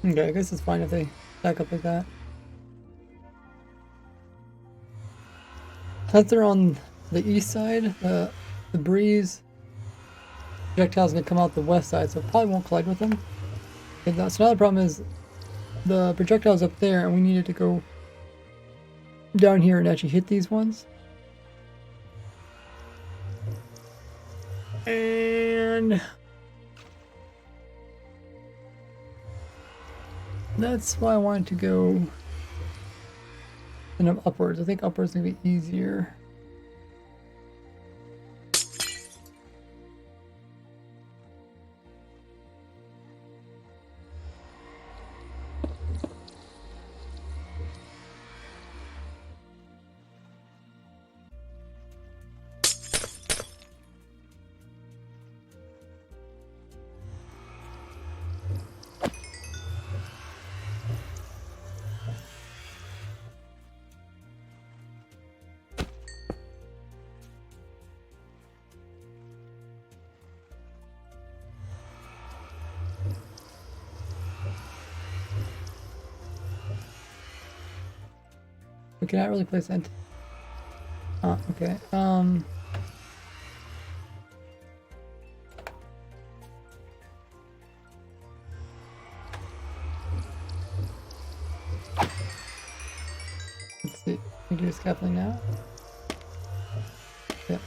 Okay, I guess it's fine if they stack up like that. Since they're on the east side, the breeze projectile's gonna come out the west side, so it probably won't collide with them. And so now the problem is the projectile's up there, and we needed to go down here and actually hit these ones. And that's why I wanted to go and upwards. I think upwards is gonna be easier. We cannot really place that. Oh, okay. Let's see. We do scaffolding now. Yes.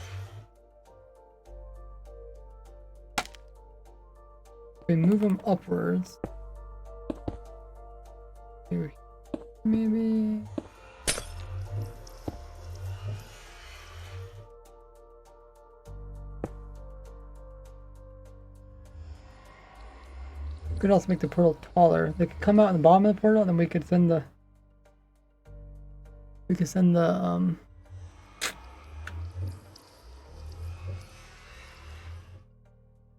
We move them upwards. Maybe. Could also make the portal taller. They could come out in the bottom of the portal, and then we could send the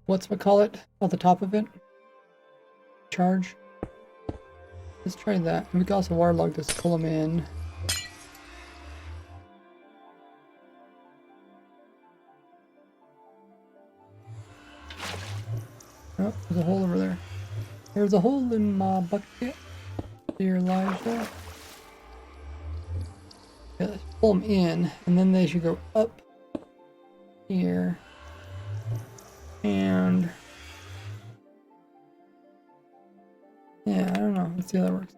what's-it-call-it at the top of it. Charge. Let's try that. And we can also waterlog this, pull them in. Oh, there's a hole over there. There's a hole in my bucket. Dear Elijah. Yeah, let's pull them in, and then they should go up here. And yeah, I don't know. Let's see how that works.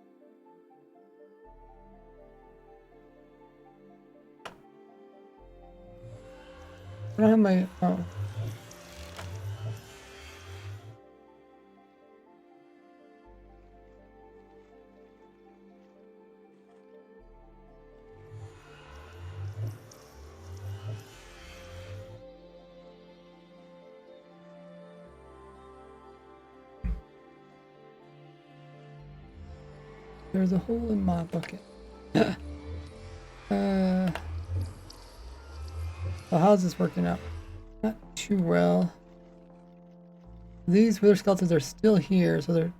I don't have my There's a hole in my bucket. Well, how's this working out? Not too well. These wither skeletons are still here, so they're...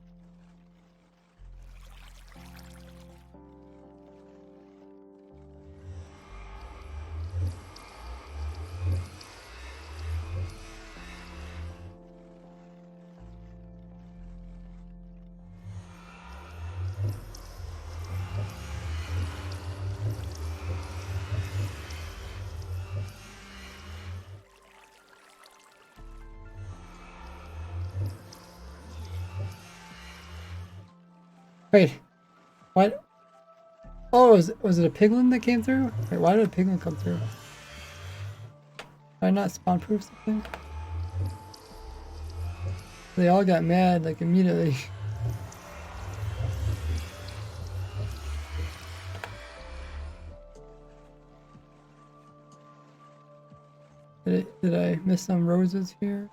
Wait, what? Oh, was it a piglin that came through? Wait, why did a piglin come through? Did I not spawn proof something? They all got mad like immediately. Did I miss some roses here?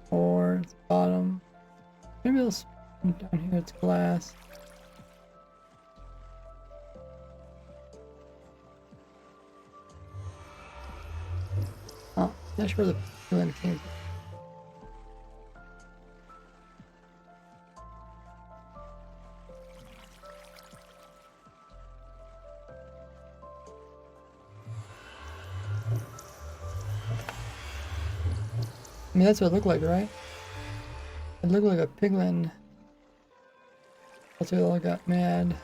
Or it's bottom. Maybe it'll spawn down here, it's glass. Oh, that's where the piglin came from. I mean, that's what it looked like, right? It looked like a piglin. That's why they all got mad.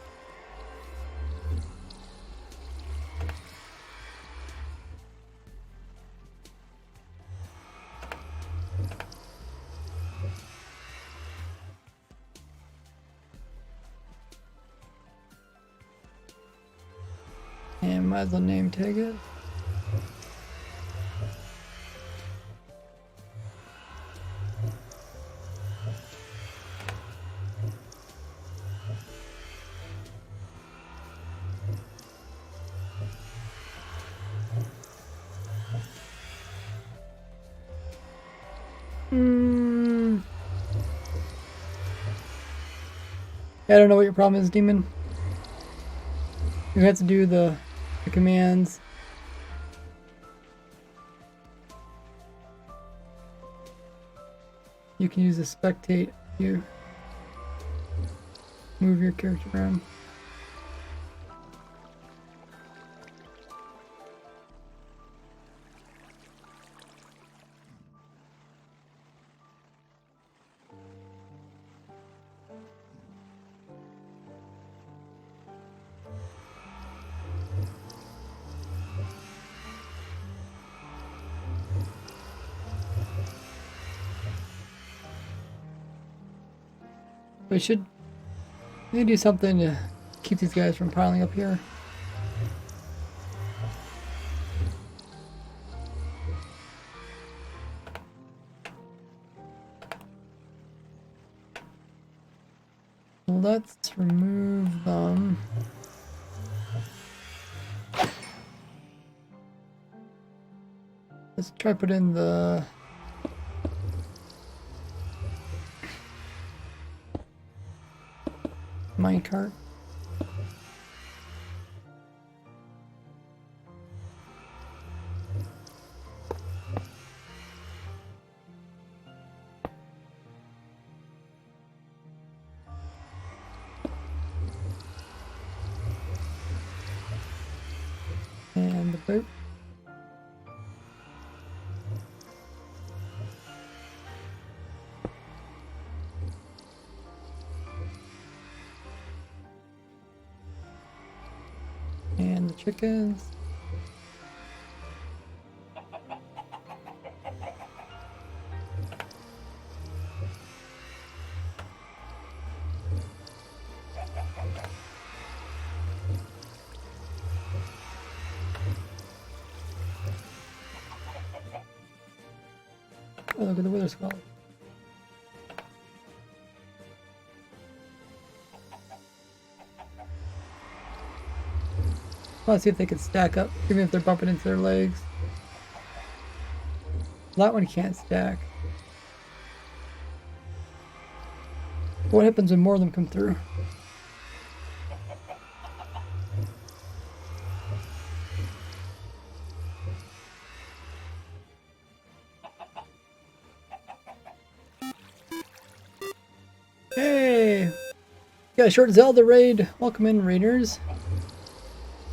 And might as well name tag it. I don't know what your problem is, Demon. You have to do the commands. You can use the spectate if you move your character around. We should maybe do something to keep these guys from piling up here. Let's remove them. Let's try put in the minecart. And the boat. And the chickens. Oh, look at the wither skull. Let's see if they can stack up, even if they're bumping into their legs. That one can't stack. What happens when more of them come through? Yeah, Short Zelda raid. Welcome in, raiders.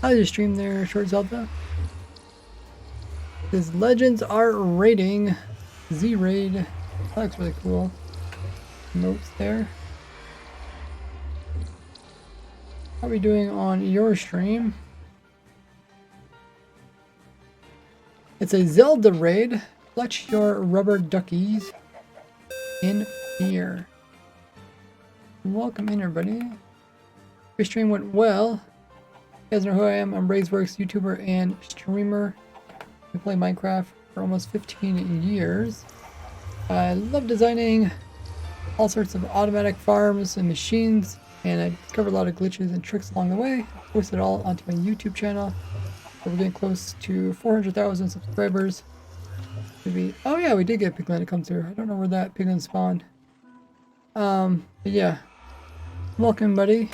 How's your stream there, Short Zelda? His legends are raiding. Z raid. That looks really cool. Notes there. How are we doing on your stream? It's a Zelda raid. Clutch your rubber duckies in here. Welcome in, everybody. Your stream went well. You guys know who I am. I'm Brazeworks, YouTuber and streamer. I play Minecraft for almost 15 years. I love designing all sorts of automatic farms and machines, and I discovered a lot of glitches and tricks along the way. I post it all onto my YouTube channel. So we're getting close to 400,000 subscribers. Maybe. Oh yeah, we did get a piglin to come through. I don't know where that piglin spawned. But yeah. Welcome, buddy.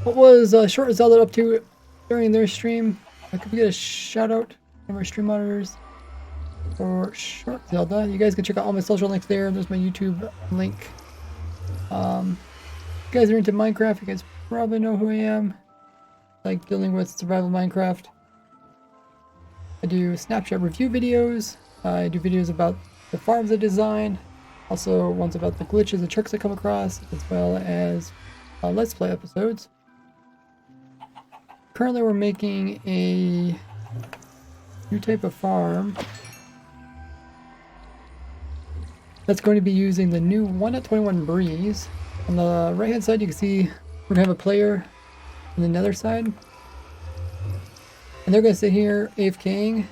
What was Short Zelda up to during their stream? Could we get a shout out from our stream monitors for Short Zelda? You guys can check out all my social links there. There's my YouTube link. You guys are into Minecraft. You guys probably know who I am. Like dealing with survival Minecraft. I do Snapchat review videos. I do videos about the farms I design. Also ones about the glitches and tricks I come across, as well as Let's Play episodes. Currently we're making a new type of farm that's going to be using the new 1.21 breeze. On the right hand side you can see we're going to have a player on the nether side. And they're going to sit here AFKing.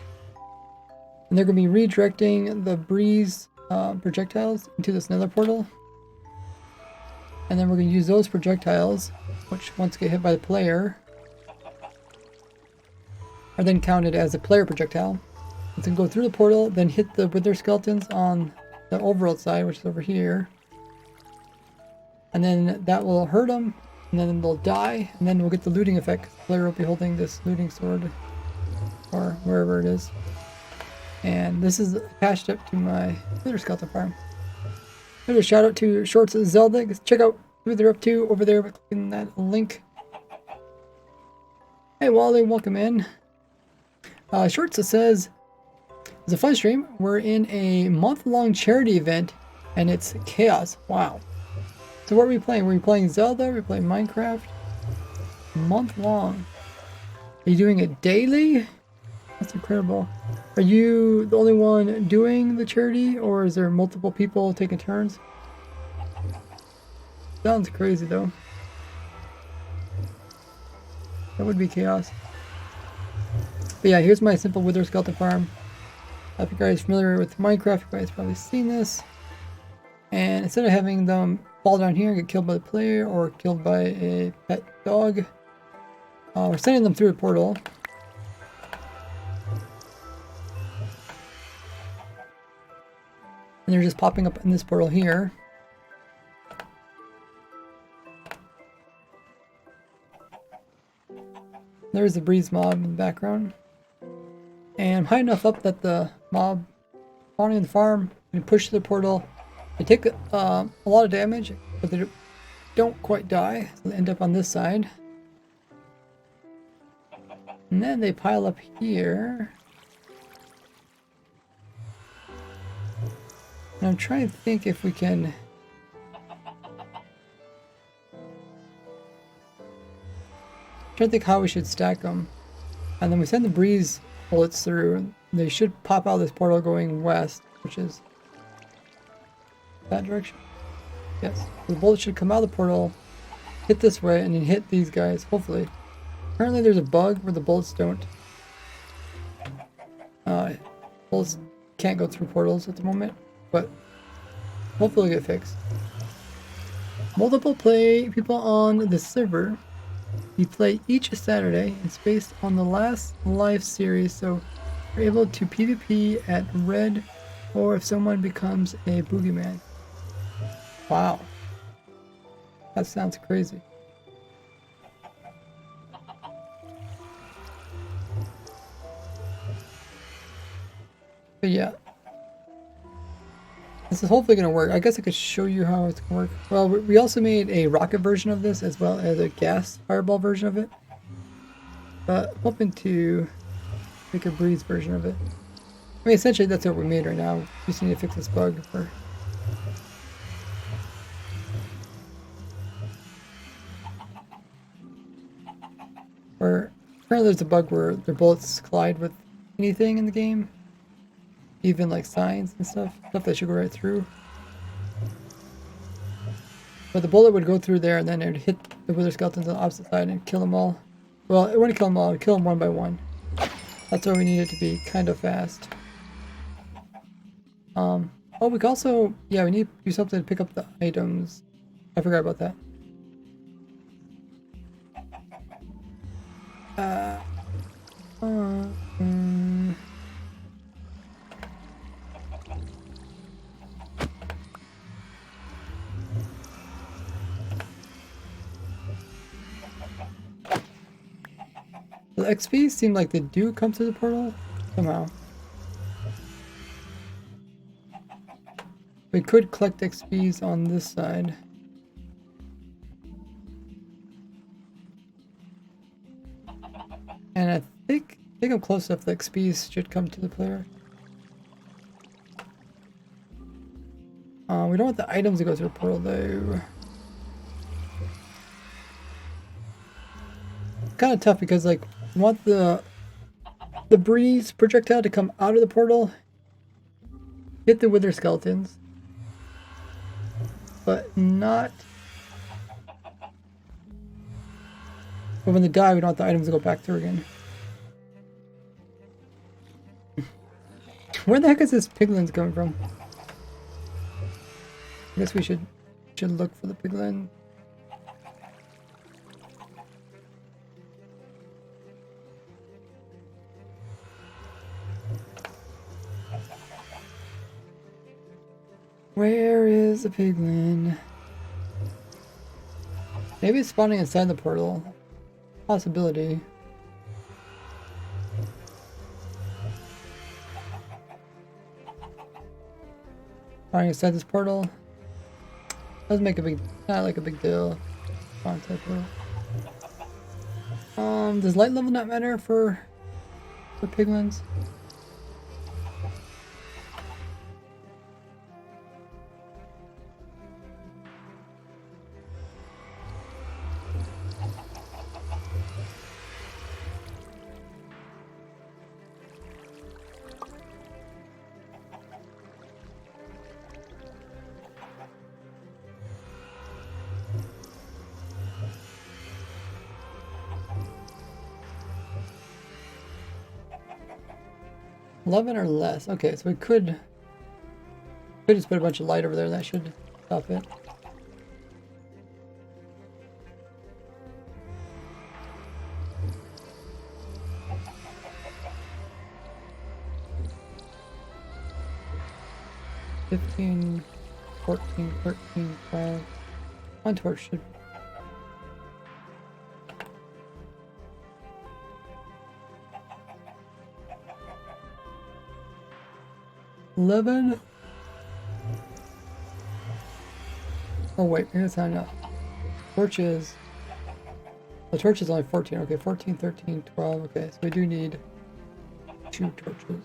And they're going to be redirecting the breeze projectiles into this nether portal. And then we're going to use those projectiles, which once get hit by the player, are then counted as a player projectile. It's going to go through the portal, then hit the wither skeletons on the overworld side, which is over here. And then that will hurt them, and then they'll die, and then we'll get the looting effect. The player will be holding this looting sword, or wherever it is. And this is attached up to my wither skeleton farm. There's a shout out to Shorts Zelda. Check out who they're up to over there by clicking that link. Hey Wally, welcome in. Shorts says, it's a fun stream. We're in a month-long charity event and it's chaos. Wow. So what are we playing? Were we playing Zelda? Are we playing Minecraft? Month-long. Are you doing it daily? That's incredible. Are you the only one doing the charity, or is there multiple people taking turns? Sounds crazy though. That would be chaos. But yeah, here's my simple wither skeleton farm. If you guys are familiar with Minecraft, you guys probably seen this. And instead of having them fall down here and get killed by the player or killed by a pet dog, we're sending them through a portal. And they're just popping up in this portal here. There's the breeze mob in the background. And I'm high enough up that the mob spawning in the farm can push the portal. They take a lot of damage, but they don't quite die. So they end up on this side. And then they pile up here. And I'm trying to think if we can... trying to think how we should stack them. And then we send the breeze bullets through. They should pop out of this portal going west, which is that direction. Yes. The bullets should come out of the portal, hit this way, and then hit these guys, hopefully. Apparently there's a bug where the bullets don't... bullets can't go through portals at the moment. But hopefully it'll get fixed. Multiple play people on the server. We play each Saturday. It's based on the last live series, so we're able to PvP at red, or if someone becomes a boogeyman. Wow. That sounds crazy. But yeah. This is hopefully going to work. I guess I could show you how it's going to work. Well, we also made a rocket version of this as well as a gas fireball version of it. But I'm hoping to make a breeze version of it. I mean, essentially that's what we made right now. We just need to fix this bug for... Or apparently there's a bug where their bullets collide with anything in the game. Even like signs and stuff that should go right through. But the bullet would go through there and then it would hit the wither skeletons on the opposite side and kill them all. Well, it wouldn't kill them all, it would kill them one by one. That's why we need it to be kind of fast. Oh, we could also, yeah, we need to do something to pick up the items. I forgot about that. The XP seem like they do come through the portal somehow. We could collect XPs on this side. And I think I'm close enough. The XPs should come to the player. We don't want the items to go through the portal though. Kind of tough because like we want the breeze projectile to come out of the portal, hit the wither skeletons, but not. But when they die, we don't want the items to go back through again. Where the heck is this piglins coming from? I guess we should look for the piglin. Where is the piglin? Maybe it's spawning inside the portal. Possibility. Spawning inside this portal. Doesn't make a big, not like a big deal. Inside portal. Does light level not matter for the piglins? $11 or less. Okay, so we could just put a bunch of light over there. That should stop it. $15, $14, $13, $12. One torch should. $11. Oh wait, maybe that's not enough. Torches. The torch is only 14. Okay, 14, 13, 12. Okay, so we do need 2 torches.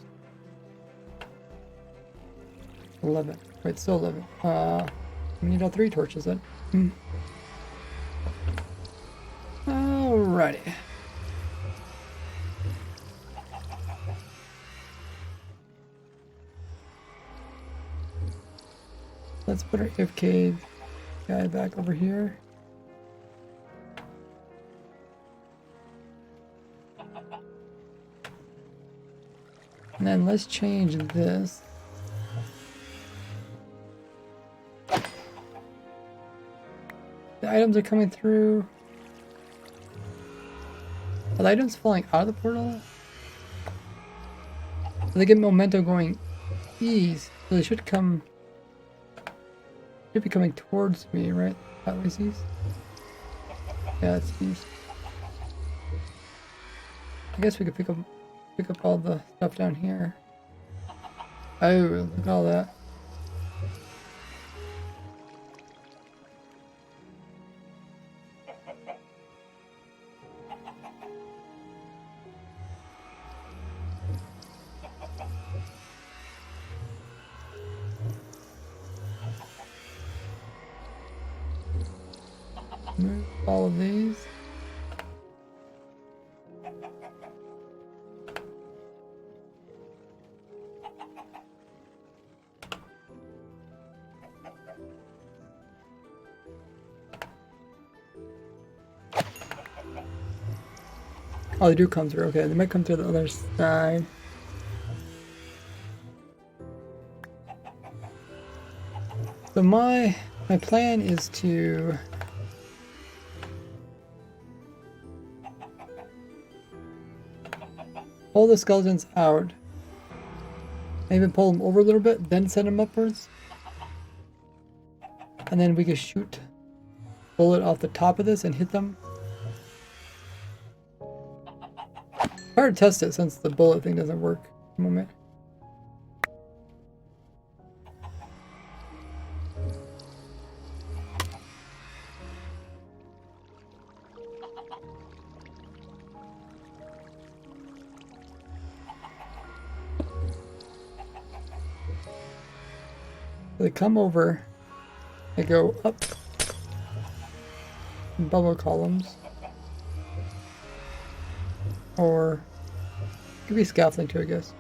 11. Wait, still 11. We need all 3 torches then. Alrighty. Let's put our AFK guy back over here. And then let's change this. The items are coming through. Are the items falling out of the portal? They get momentum going east, so they should come. Should be coming towards me, right? That was east. Yeah, it's east. I guess we could pick up all the stuff down here. Oh, look at all that. Move all of these. Oh, they do come through. Okay, they might come through the other side. So my plan is to pull the skeletons out, maybe pull them over a little bit, then send them upwards, and then we can shoot a bullet off the top of this and hit them. Hard to test it since the bullet thing doesn't work at the moment. They come over, they go up in bubble columns, or it could be scaffolding too, I guess.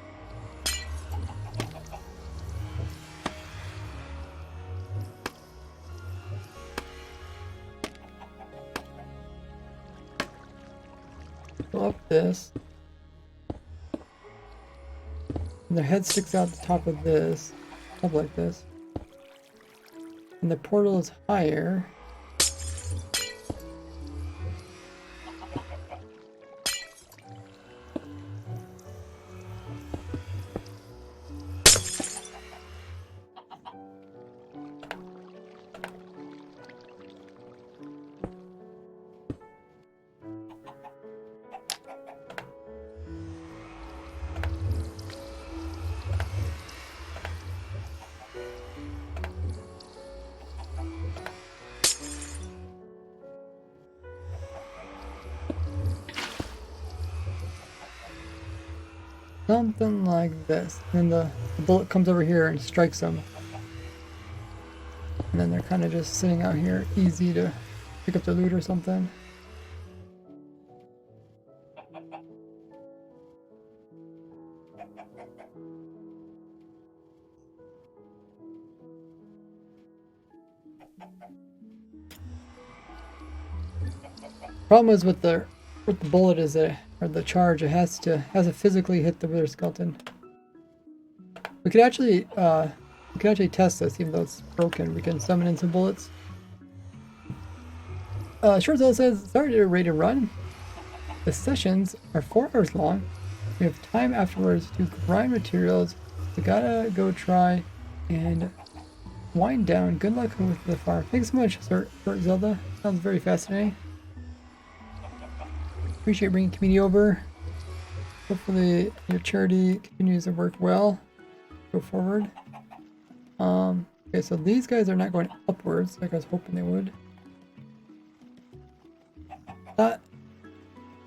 Go up this, and their head sticks out the top of this, up like this. And the portal is higher. Something like this. And then the bullet comes over here and strikes them. And then they're kind of just sitting out here, easy to pick up the loot or something. Problem is with the bullet is that, or the charge, it has to physically hit the wither skeleton. We could actually test this, even though it's broken. We can summon in some bullets. Shortzell says, sorry to ready to run. The sessions are 4 hours long. We have time afterwards to grind materials. We gotta go try and wind down. Good luck with the farm. Thanks so much, Sir Zelda. Sounds very fascinating. Appreciate bringing community over. Hopefully your charity continues to work well. Go forward. Okay, so these guys are not going upwards like I was hoping they would. That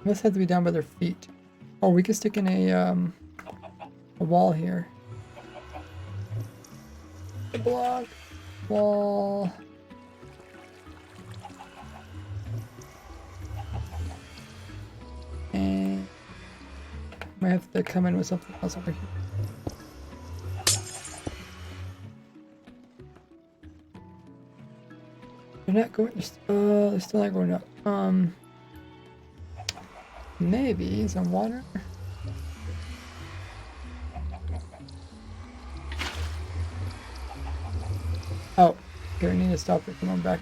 must have to be down by their feet. Oh, we could stick in a wall here. A block. Wall. And might have to come in with something else over here. They're not going. They're still not going up. Maybe some water. Oh, okay. I need to stop it. Come on back.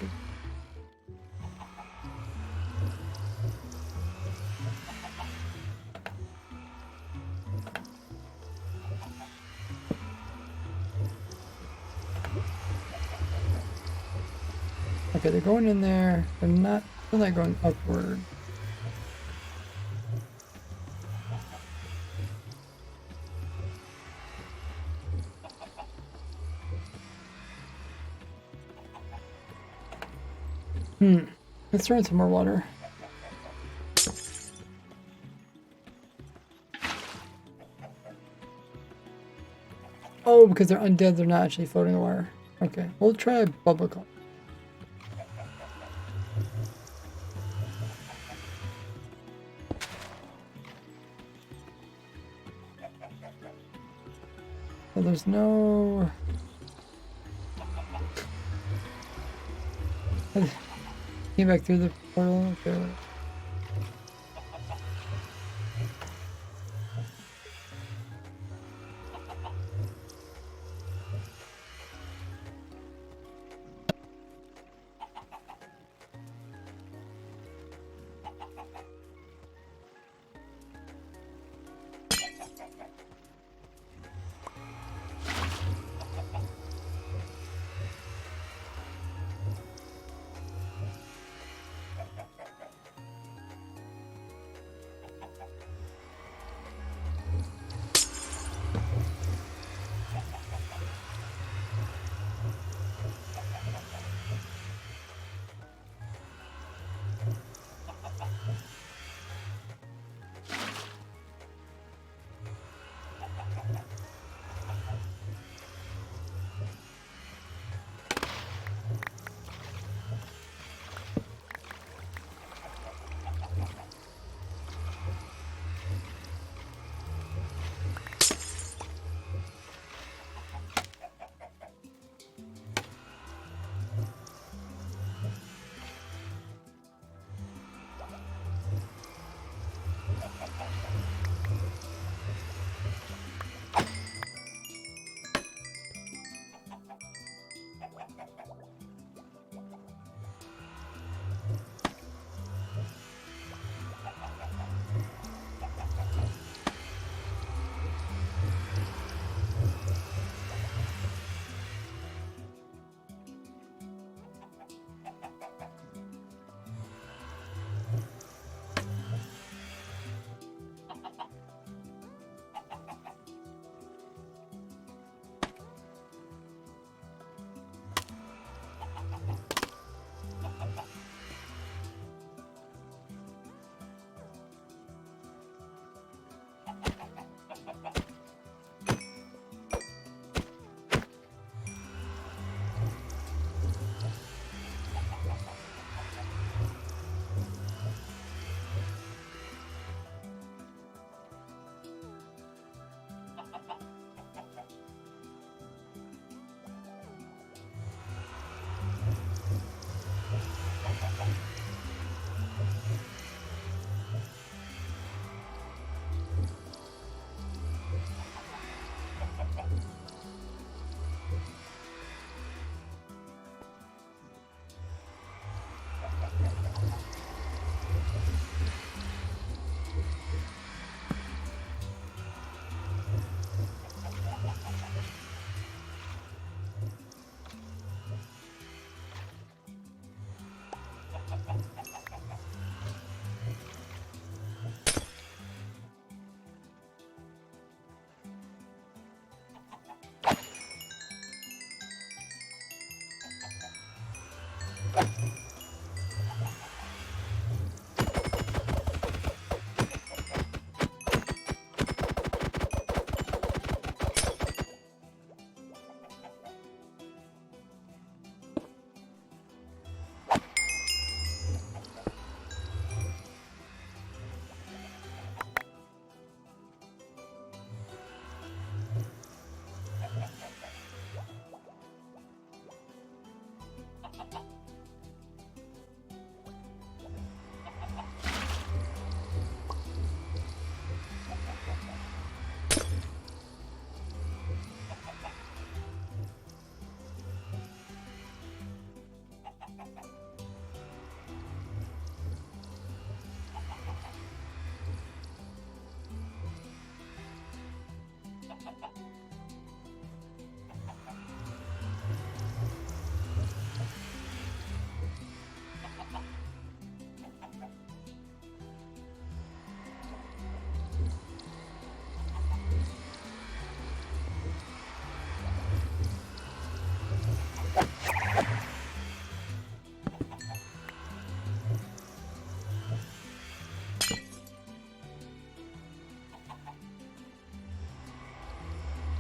Okay, they're going in there. They're not going upward. Let's throw in some more water. Oh, because they're undead, they're not actually floating the wire. Okay, we'll try a bubble column. So there's no... Came back through the portal. Okay.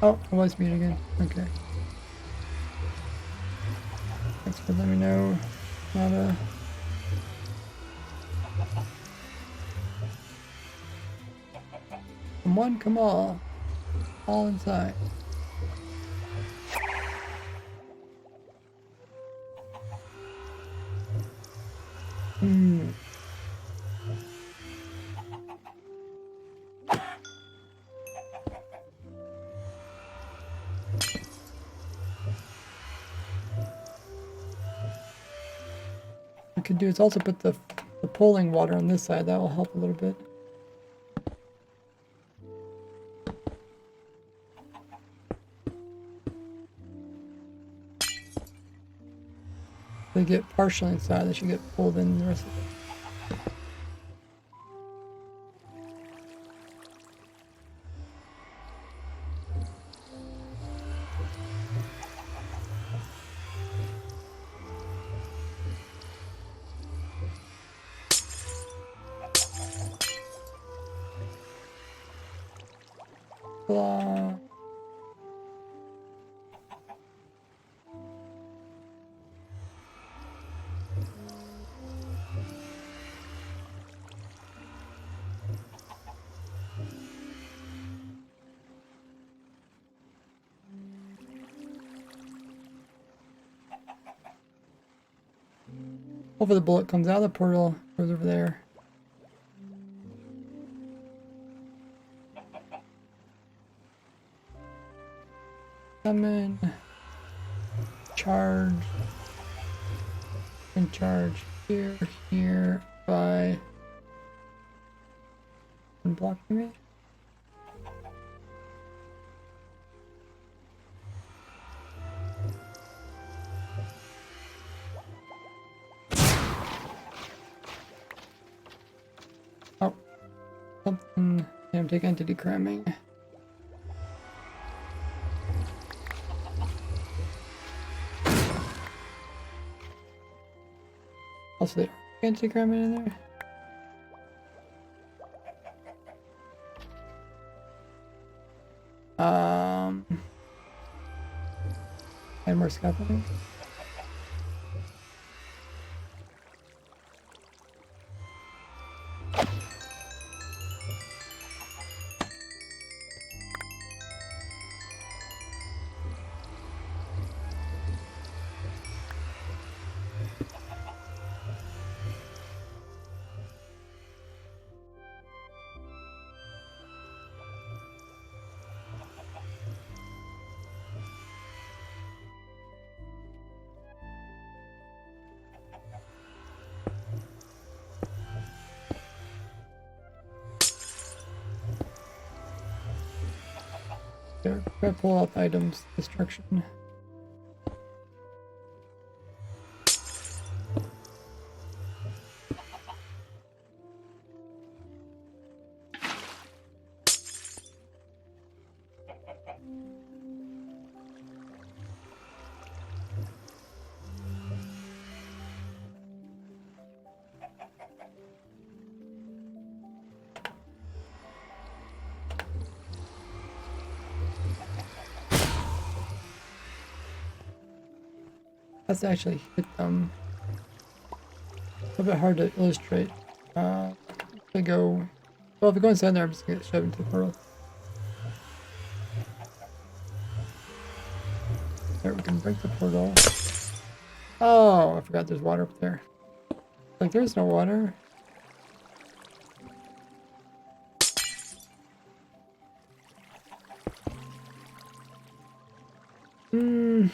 Oh, I was mute again. Okay. Thanks for letting me know how to... Come on, come on. All inside. Hmm. What we could do is also put the pulling water on this side. That will help a little bit. They get partially inside, they should get pulled in the rest of it. Blah. Hopefully the bullet comes out of the portal, goes over there. Summon. Charge. And charge here by unblocking me. Oh, something. Yeah, I'm taking entity cramming. Also, the entity cramming in there. And more scaffolding. There, gotta pull out the items, destruction. That's actually hit them. A little bit hard to illustrate. If I go, well, if I go inside there, I'm just gonna get shoved into the portal. There, we can break the portal. Oh, I forgot there's water up there. Like, there's no water. Hmm.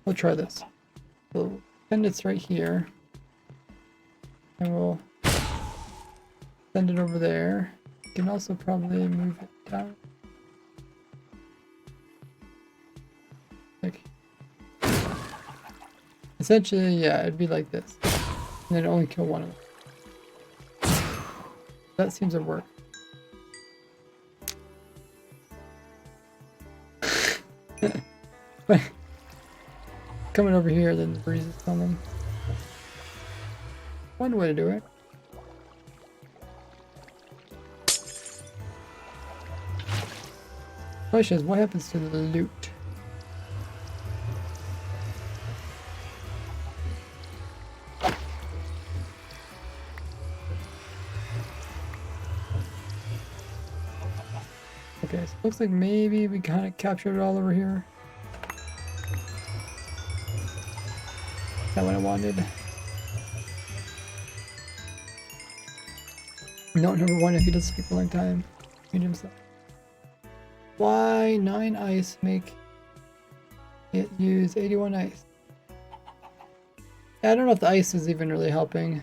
We'll try this. We'll send it right here. And we'll send it over there. You can also probably move it down. Like, essentially, yeah, it'd be like this. And then only kill one of them. That seems to work. But coming over here, then the breeze is coming. One way to do it. Question is, what happens to the loot? Okay, so it looks like maybe we kind of captured it all over here. Not what I wanted. Note number 1, if he does speak for a long time, mute himself. Why 9 ice make it use 81 ice? I don't know if the ice is even really helping.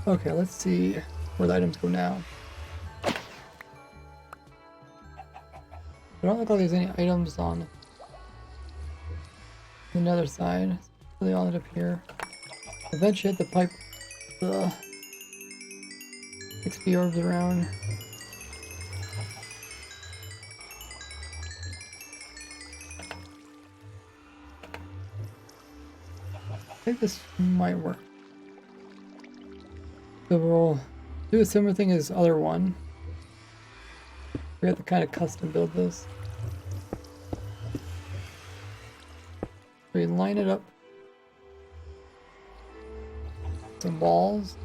Okay, let's see where the items go now. I don't look like there's any items on the other side. So they all end up here. Eventually hit the pipe. The XP orbs around. I think this might work. So we'll do a similar thing as other one. We have to kind of custom build this. We line it up. Some walls.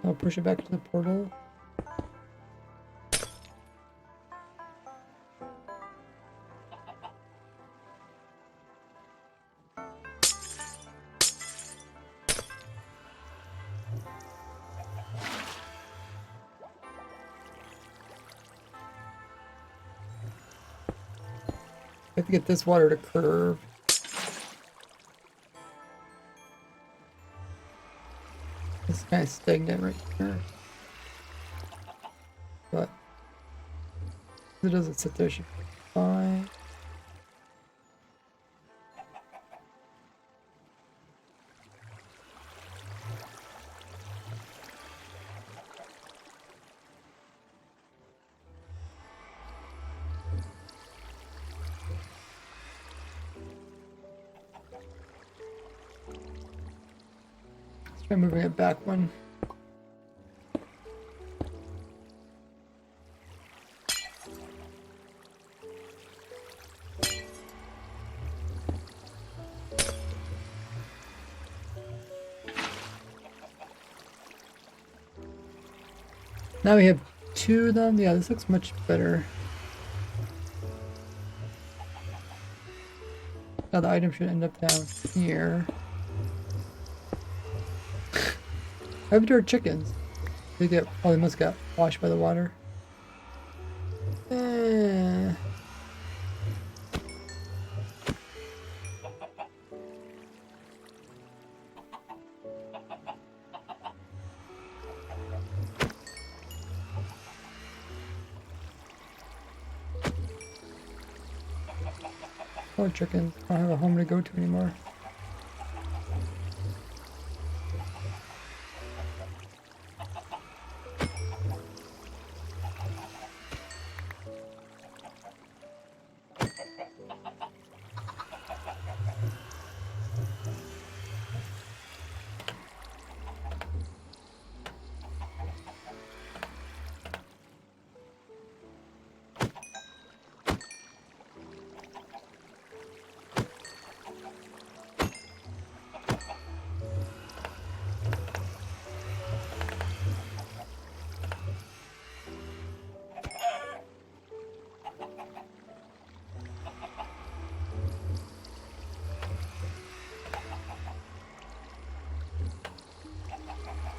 I'll push it back to the portal. I have to get this water to curve. It's kind of stagnant right here. But if it doesn't sit there, it should be fine. Try moving it back one. Now we have 2 of them. Yeah, this looks much better. Now the item should end up down here. What happened to our chickens? They get, oh, they must get washed by the water. Poor chickens. I don't have a home to go to anymore.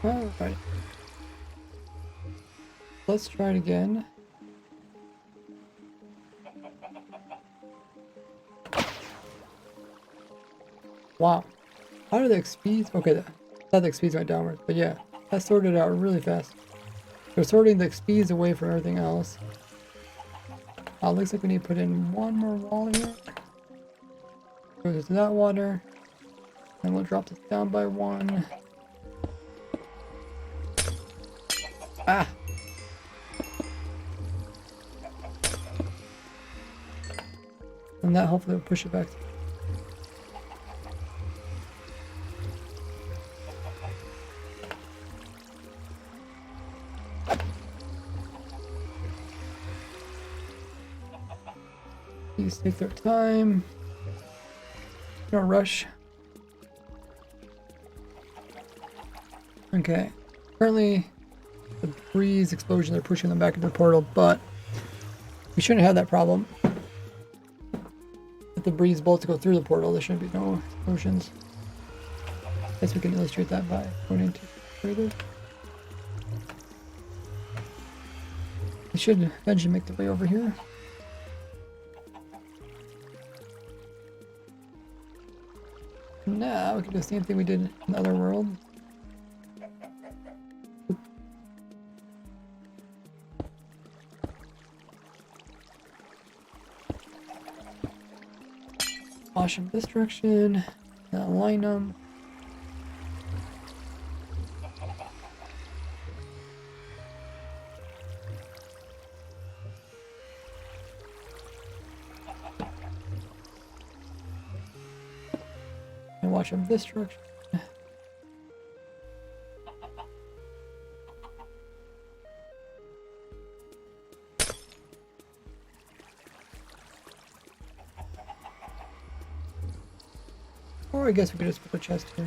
Alright. Let's try it again. Wow. How did the XPs? Okay, I thought the XPs went downwards, but yeah, that sorted out really fast. We're sorting the XPs away from everything else. Looks like we need to put in one more wall here. Goes to that water. And we'll drop this down by one. Ah! And that hopefully will push it back. Please take their time. No rush. Okay. Currently, the breeze explosions are pushing them back into the portal, but we shouldn't have that problem. If the breeze bolts go through the portal, there shouldn't be no explosions. I guess we can illustrate that by going into further. We should eventually make the way over here. Now we can do the same thing we did in the other world. Wash them this direction, and align them. And wash them this direction. Or I guess we could just put a chest here.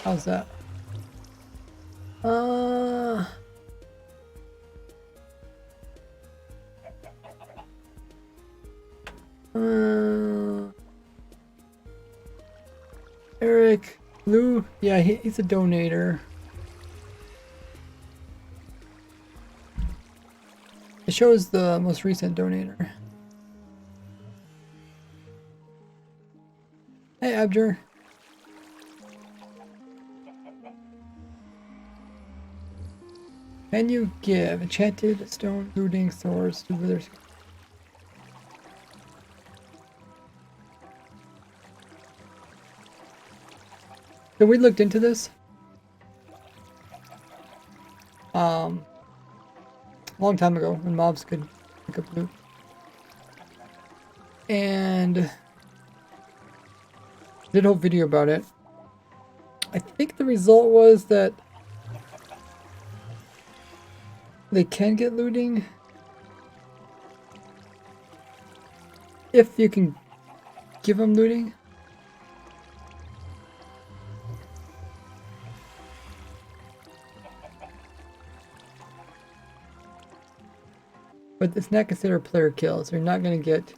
How's that? Eric, Lou, yeah, he's a donator. It shows the most recent donator. Hey, Abjur. Can you give enchanted stone looting swords to withers? So we looked into this. Long time ago when mobs could pick up loot. And did a whole video about it. I think the result was that they can get looting if you can give them looting. But it's not considered a player kill, so you're not going to get...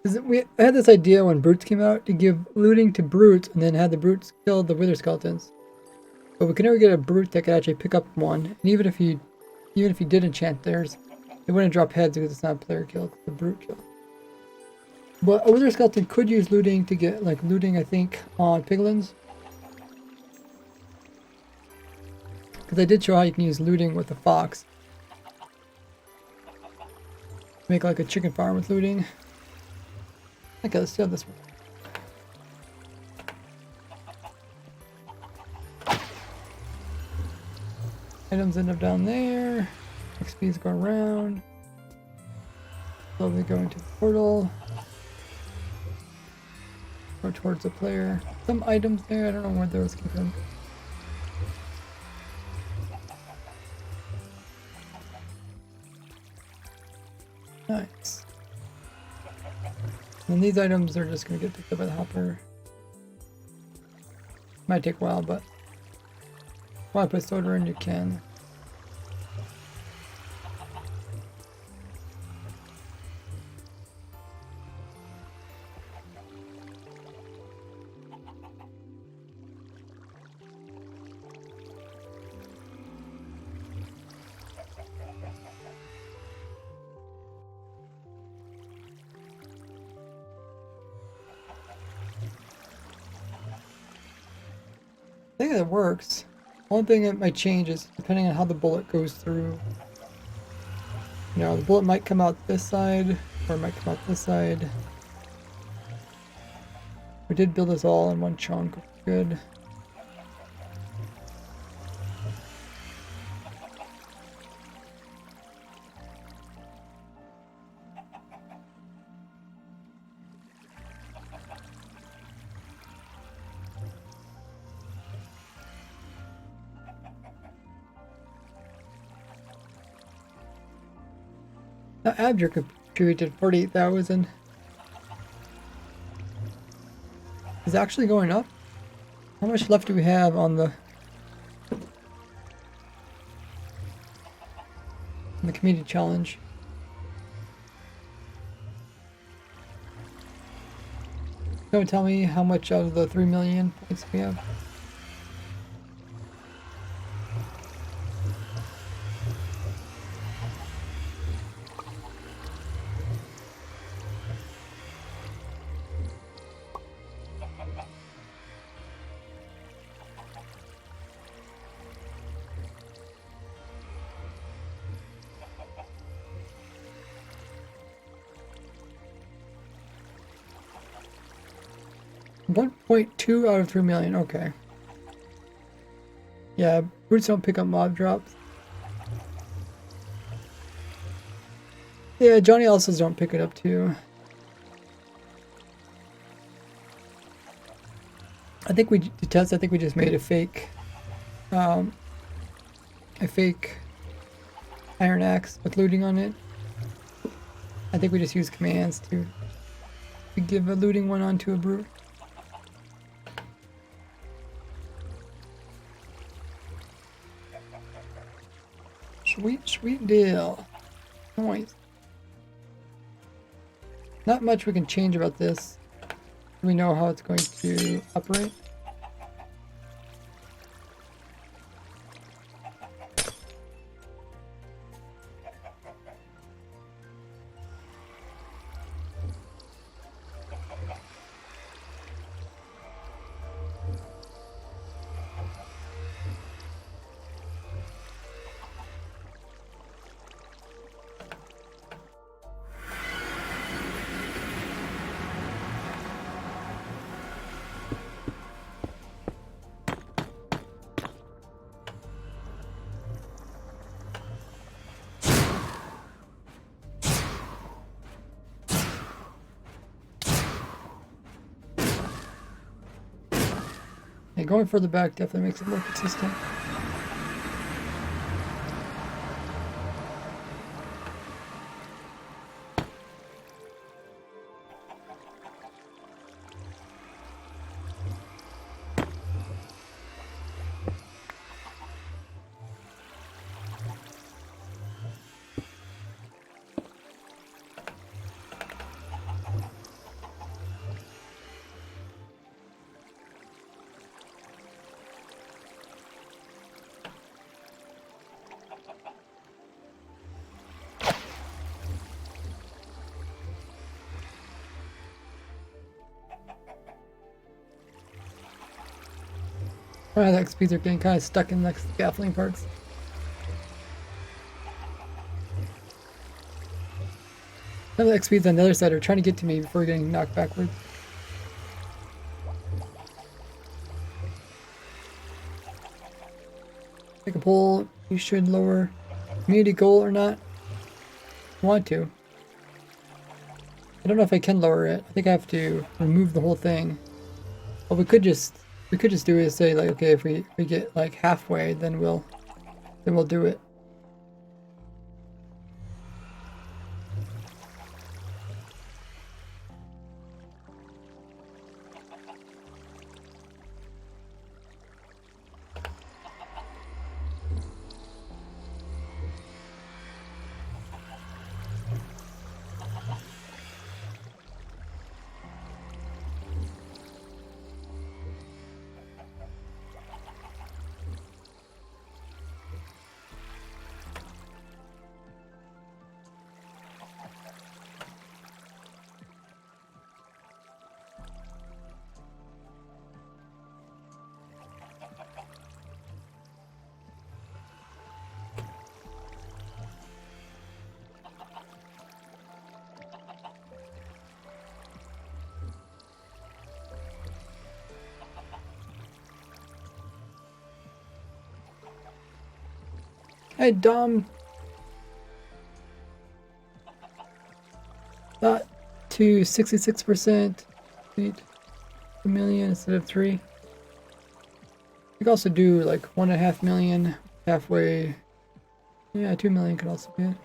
I had this idea when brutes came out to give looting to brutes and then have the brutes kill the wither skeletons. But we can never get a brute that could actually pick up one. And even if you did enchant theirs, it wouldn't drop heads because it's not a player kill, it's a brute kill. But a wither skeleton could use looting to get like looting, I think, on piglins. Because I did show how you can use looting with a fox. Make like a chicken farm with looting. Okay, let's do this one. Items end up down there. XP's go around. Slowly go into the portal. Go towards the player. Some items there, I don't know where those came from. Nice. And these items are just going to get picked up by the hopper. Might take a while, but if you want to put soda in, you can. I think it works. One thing that might change is depending on how the bullet goes through. You know, the bullet might come out this side, or it might come out this side. We did build this all in one chunk. Good. Now Abjure contributed 48,000. Is it actually going up? How much left do we have on the community challenge? Don't tell me how much out of the 3 million points we have. $1.2 out of 3 million, okay. Yeah, brutes don't pick up mob drops. Yeah, Johnny Elsa's don't pick it up too. I think we, to test, I think we just made a fake iron axe with looting on it. I think we just use commands to give a looting one onto a brute. Sweet, sweet deal. Nice. Not much we can change about this. We know how it's going to operate. Yeah, going further back definitely makes it more consistent. The XPs are getting kind of stuck in next to scaffolding parts. Some of the XPs on the other side are trying to get to me before getting knocked backwards. Take a poll. You should lower community goal or not. I want to. I don't know if I can lower it. I think I have to remove the whole thing. But we could just do is say like, okay, if we get like halfway, then we'll do it. Hi, Dom. Got to 66%. Sweet. 2 million instead of 3. We could also do like 1.5 million halfway. Yeah, 2 million could also be it.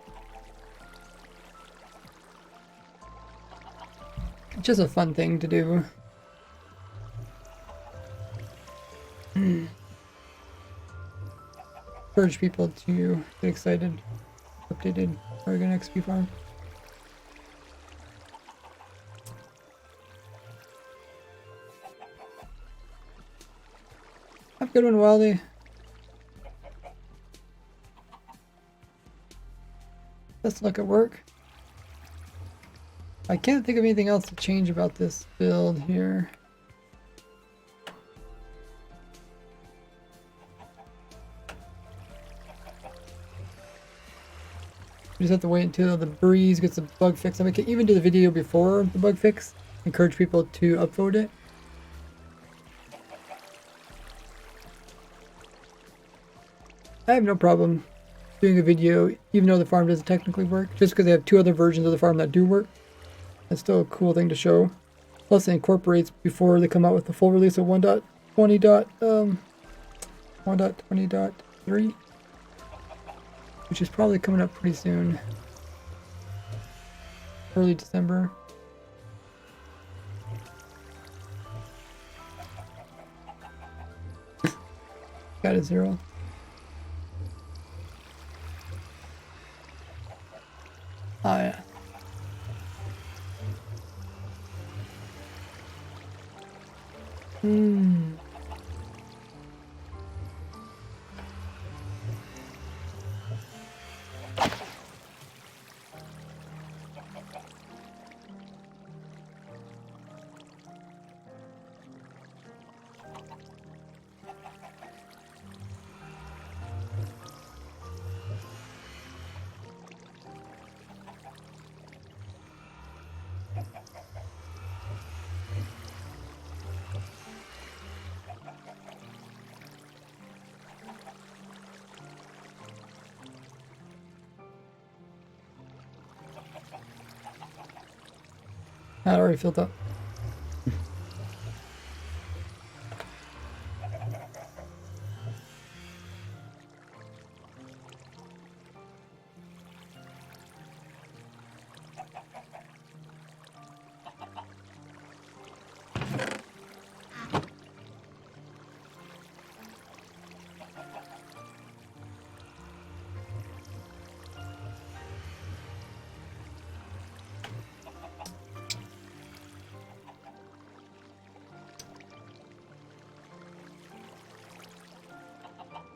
It's just a fun thing to do. Encourage people to get excited. Updated Oregon XP farm. Have a good one, Wildy. Let's look at work. I can't think of anything else to change about this build here. We just have to wait until the breeze gets the bug fixed. I mean, I can even do the video before the bug fix. Encourage people to upvote it. I have no problem doing a video even though the farm doesn't technically work. Just because I have 2 other versions of the farm that do work. That's still a cool thing to show. Plus it incorporates before they come out with the full release of 1.20.3, which is probably coming up pretty soon. Early December. Got a 0. Oh yeah. That already filled up.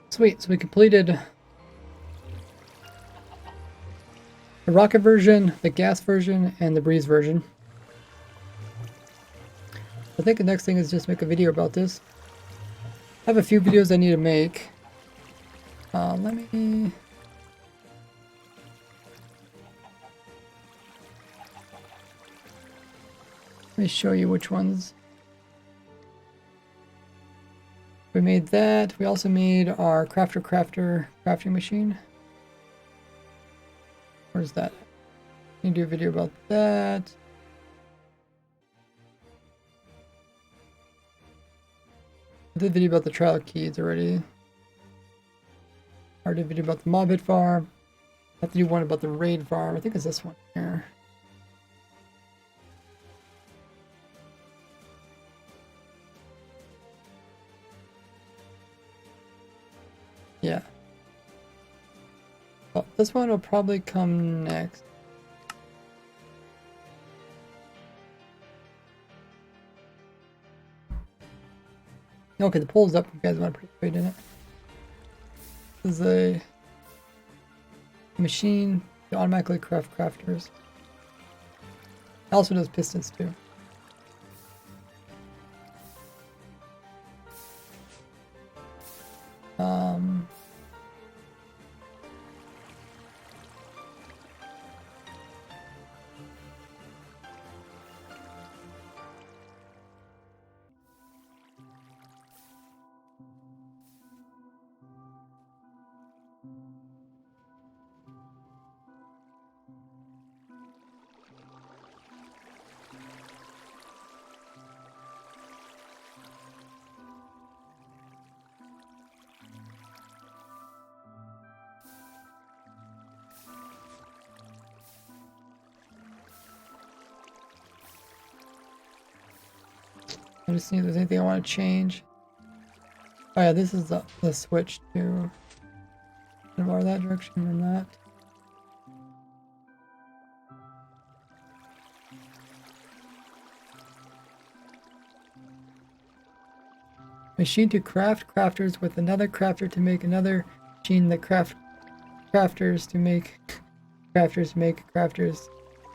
Sweet, so we completed the rocket version, the gas version, and the breeze version. I think the next thing is just make a video about this. I have a few videos I need to make. Let me show you which ones. We made that. We also made our crafter crafting machine. Where's that? I need to do a video about that. I did a video about the trial keys already. I did a video about the mob hit farm. I have to do one about the raid farm. I think it's this one here. Yeah. Well, this one will probably come next. Okay, the poll's up if you guys want to participate in it. This is a machine to automatically craft crafters. It also does pistons too. I just see if there's anything I want to change. Oh yeah, this is the switch to more that direction or not. Machine to craft crafters with another crafter to make another machine that crafters to make crafters make crafters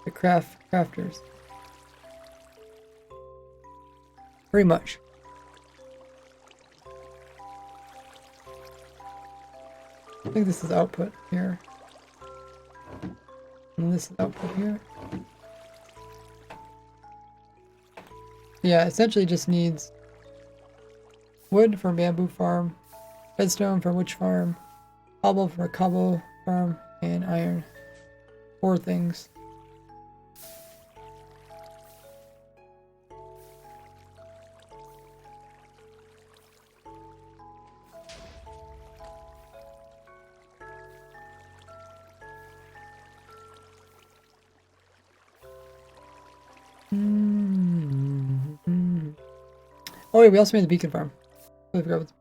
to craft crafters. Pretty much. I think this is output here. And this is output here. Yeah, essentially just needs wood for bamboo farm, redstone for witch farm, cobble for cobble farm, and iron. 4 things. Oh yeah, we also made the beacon farm. I forgot what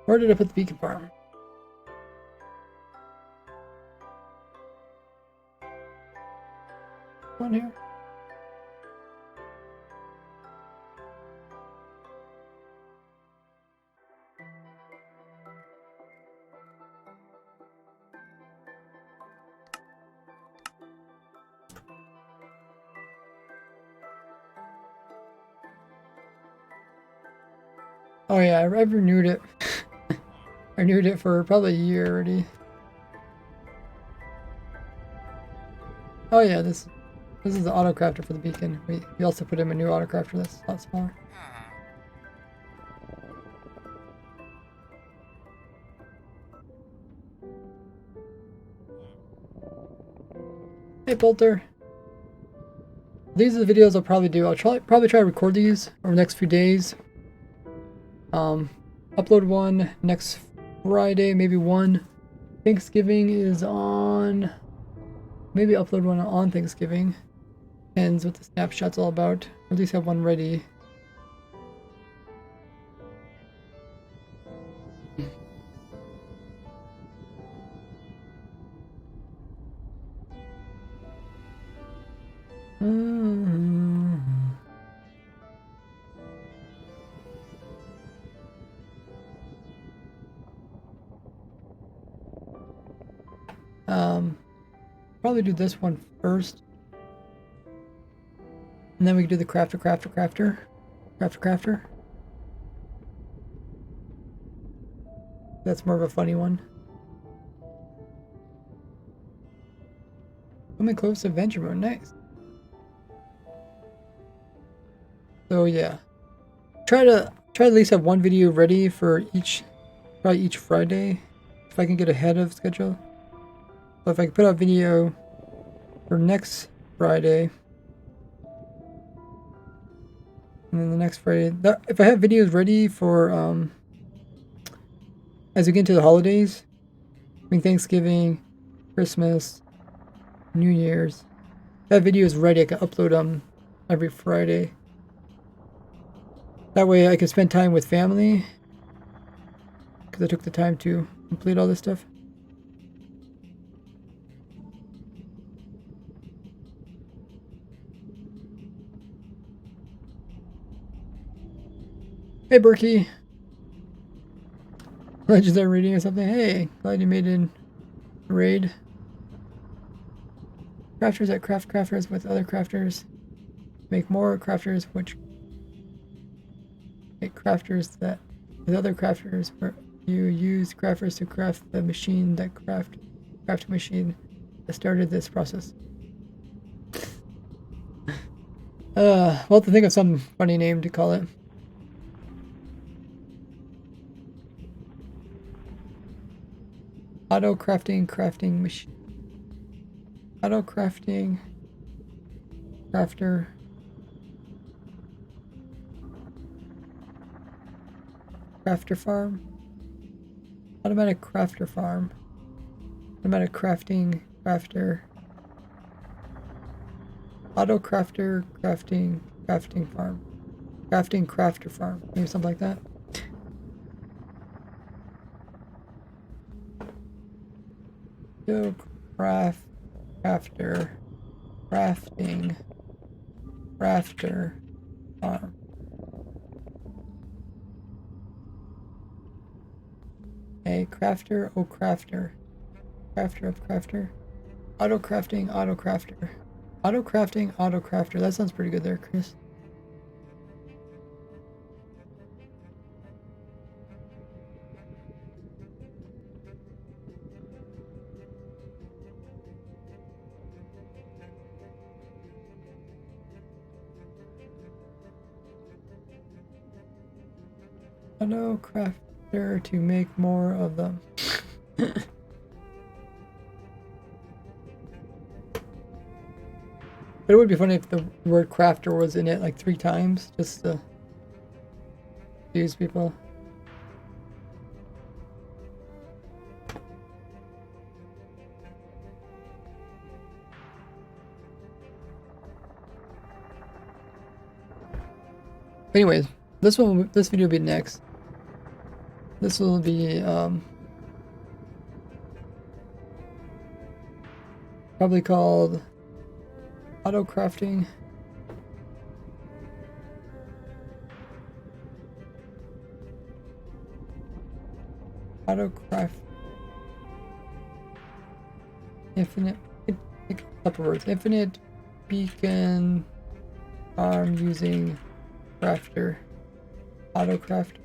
Where did I put the beacon farm? One here. Oh yeah, I renewed it. I renewed it for probably a year already. Oh yeah, this is the auto crafter for the beacon. We also put in a new auto crafter that's a lot smaller. Hey Bolter. These are the videos I'll probably do. I'll probably try to record these over the next few days. Upload one next Friday, maybe one. Thanksgiving is on. Maybe upload one on Thanksgiving. Depends what the snapshot's all about. Or at least have one ready. Probably do this one first. And then we can do the crafter. That's more of a funny one. Coming close to adventure mode, nice. So yeah. Try to at least have one video ready for probably each Friday. If I can get ahead of schedule. So if I can put out a video for next Friday. And then the next Friday. If I have videos ready for as we get into the holidays. I mean Thanksgiving, Christmas, New Year's. If that video is ready, I can upload them every Friday. That way I can spend time with family. Because I took the time to complete all this stuff. Hey Berkey. Legendary reading or something. Hey, glad you made it in raid. Crafters that craft crafters with other crafters. Make more crafters which make crafters that with other crafters where you use crafters to craft the machine that craft machine that started this process. We'll have to think of some funny name to call it. Auto crafting machine. Auto crafting crafter. Crafter farm. Automatic crafter farm. Automatic crafting crafter. Auto crafter crafting farm. Crafting crafter farm. Maybe something like that. Auto crafter crafting crafter farm. A crafter, oh crafter. Crafter of crafter. Auto crafting, auto crafter. Auto crafting, auto crafter. That sounds pretty good there, Chris. Auto crafter to make more of them. But it would be funny if the word crafter was in it like 3 times, just to confuse people. Anyways, this video will be next. This will be probably called auto crafting. Auto craft. Infinite. A couple words. Infinite beacon farm using crafter. Auto crafter.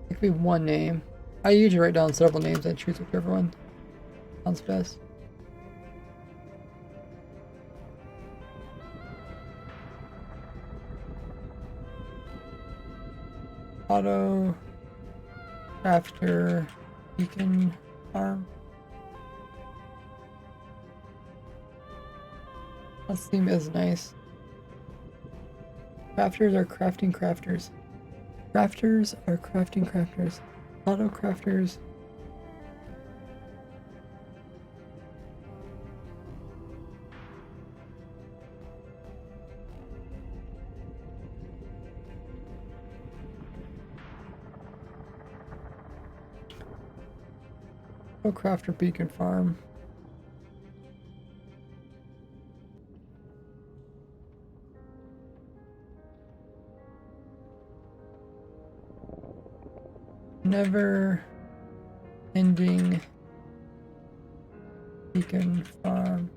It could be one name. I usually write down several names and choose whichever one sounds best. Auto crafter beacon farm. That seems as nice. Crafters are crafting crafters. Crafters are crafting crafters. Auto crafters. Auto crafter beacon farm. Never ending beacon farm.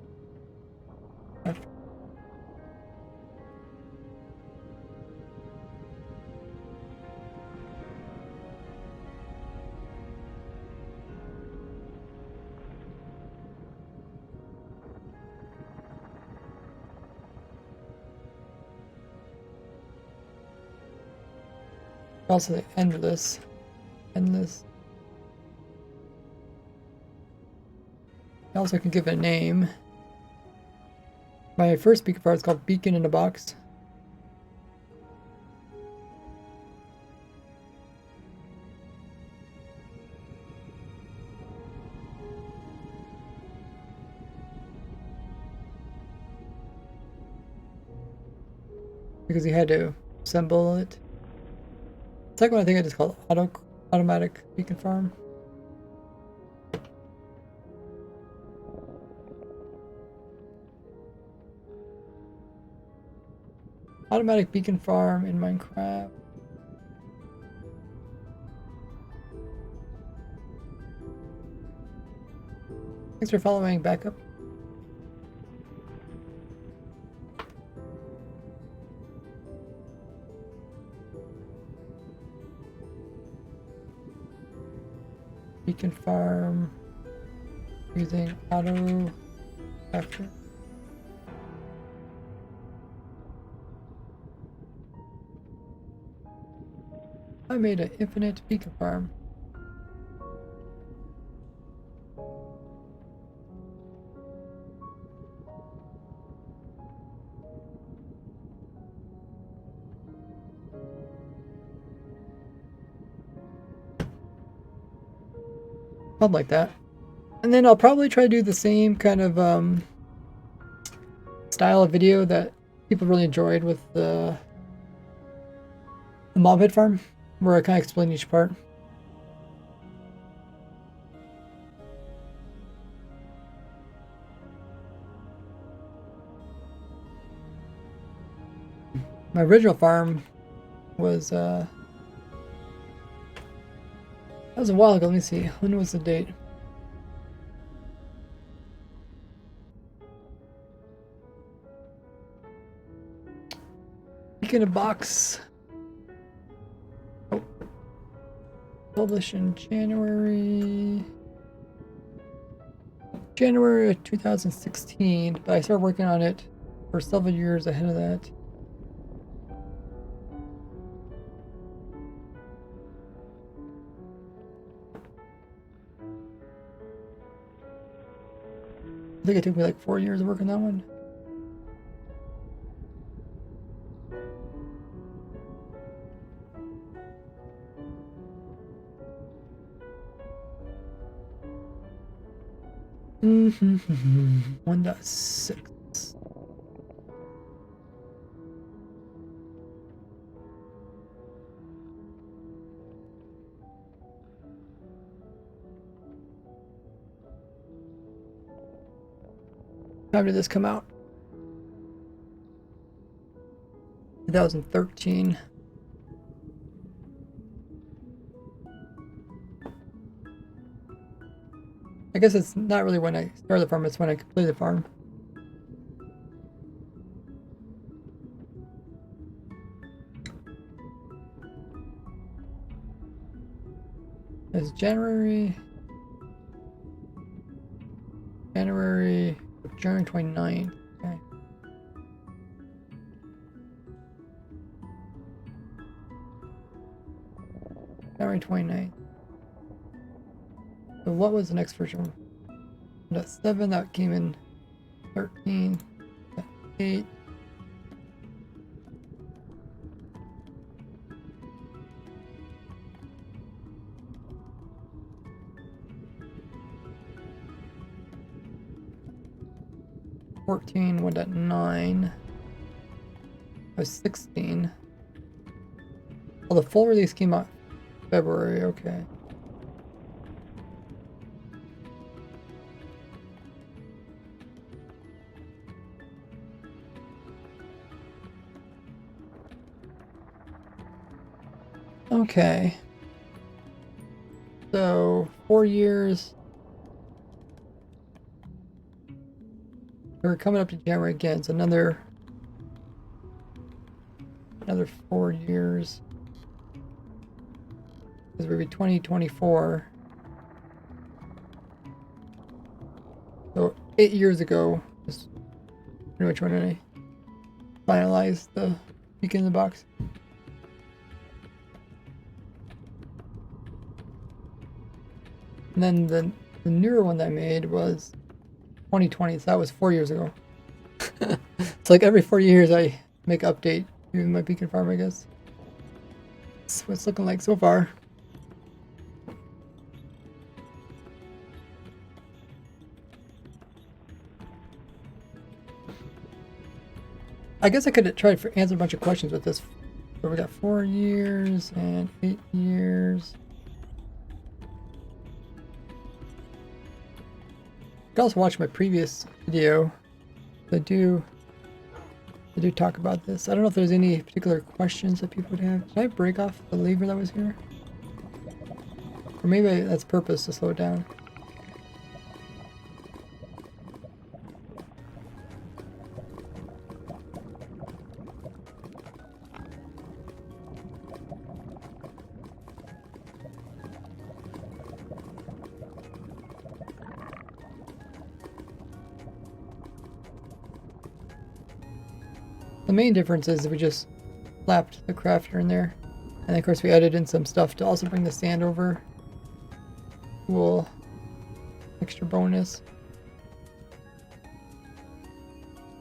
Also the endless. Endless. I also can give it a name. My first beacon farm is called Beacon in a Box. Because he had to assemble it. The second one I think I just called automatic beacon farm. Automatic beacon farm in Minecraft. Thanks for following backup. Beacon farm using auto crafter. I made an infinite beacon farm. Something like that. And then I'll probably try to do the same kind of style of video that people really enjoyed with the mob head farm, where I kind of explain each part. My original farm was that was a while ago. Let me see. When was the date? Week in a box. Oh. Published in January of 2016, but I started working on it for several years ahead of that. I think it took me like 4 years to work on that one. Mm-hmm. 1.6. How did this come out? 2013. I guess it's not really when I started the farm, it's when I completed the farm. It's January 29th. Okay. January 29th. So what was the next version? 7, that came in 13, 8. Fourteen, 1.9. Was 16. Well, the full release came out February, okay. Okay. So, 4 years. We're coming up to January again, so another 4 years. Because we'll be 2024. So 8 years ago is pretty much when I finalized the Beacon in the Box. And then the newer one that I made was 2020, so that was 4 years ago. It's like every 4 years I make an update to my Beacon farm, I guess. That's what it's looking like so far. I guess I could try to answer a bunch of questions with this. So we got 4 years and 8 years. You can also watch my previous video. I do talk about this. I don't know if there's any particular questions that people would have. Did I break off the lever that was here? Or maybe that's purpose to slow it down. The main difference is we just slapped the crafter in there. And then of course we added in some stuff to also bring the sand over. Cool. Extra bonus.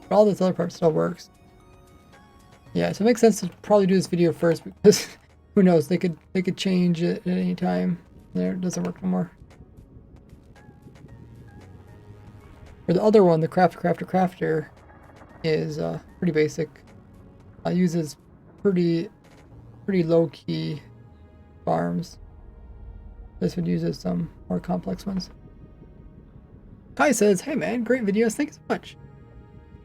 But all this other part still works. Yeah, so it makes sense to probably do this video first because who knows, they could change it at any time. There, it doesn't work no more. Or the other one, the crafter, is pretty basic. Uses pretty low-key farms. This would use some more complex ones. Kai says, "Hey man, great videos, thanks so much."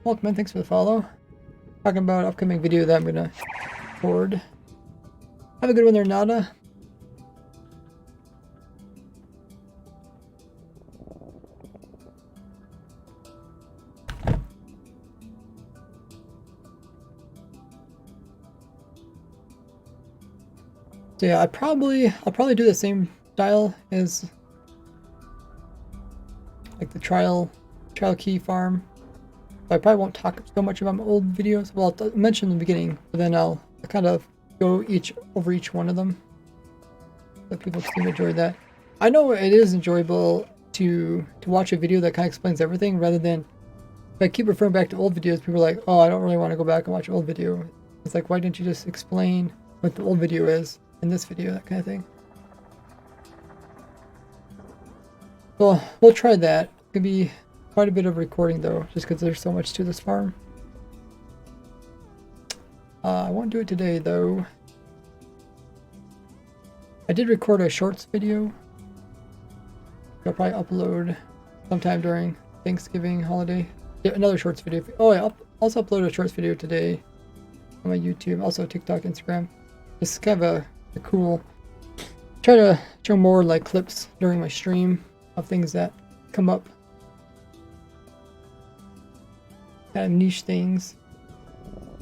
Welcome man, thanks for the follow. Talking about upcoming video that I'm gonna record. Have a good one there, Nada. So yeah, I'll probably do the same style as like the trial key farm. But I probably won't talk so much about my old videos. Well, I'll mention in the beginning, but then I'll kind of go over each one of them, so people can enjoy that. I know it is enjoyable to watch a video that kind of explains everything, rather than if I keep referring back to old videos, people are like, "Oh, I don't really want to go back and watch an old video." It's like, why didn't you just explain what the old video is in this video, that kind of thing. Well, we'll try that. It could be quite a bit of recording though, just because there's so much to this farm. I won't do it today though. I did record a shorts video. I'll probably upload sometime during Thanksgiving holiday. Yeah, another shorts video. Oh yeah, I'll also upload a shorts video today on my YouTube, also TikTok, Instagram. It's kind of a cool. Try to show more like clips during my stream of things that come up. Kind of niche things,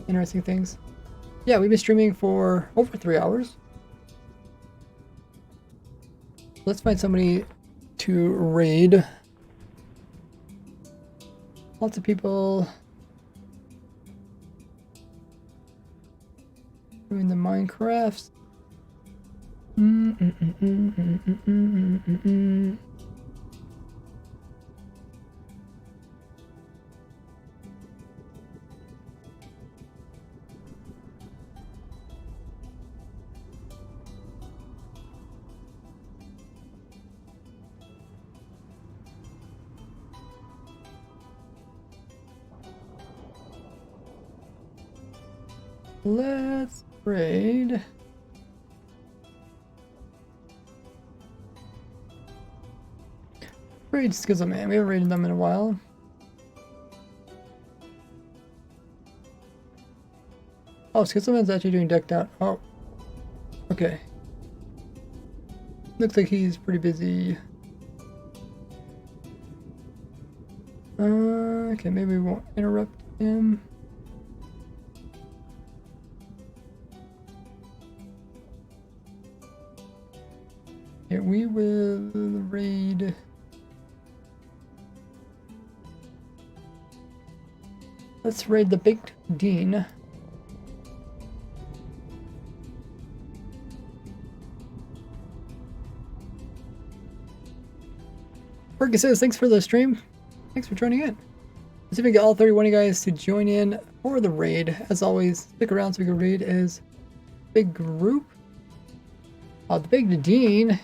interesting things. Yeah, we've been streaming for over 3 hours. Let's find somebody to raid. Lots of people doing the Minecrafts. Let's raid. Raid Skizzle Man. We haven't raided them in a while. Oh, Skizzle Man's actually doing decked out. Oh. Okay. Looks like he's pretty busy. Okay, maybe we won't interrupt him. Yeah, we will raid. Let's raid the Baked Dean. Fergus says, thanks for the stream. Thanks for joining in. Let's see if we can get all 31 of you guys to join in for the raid. As always, stick around so we can raid as a big group. The Baked Dean.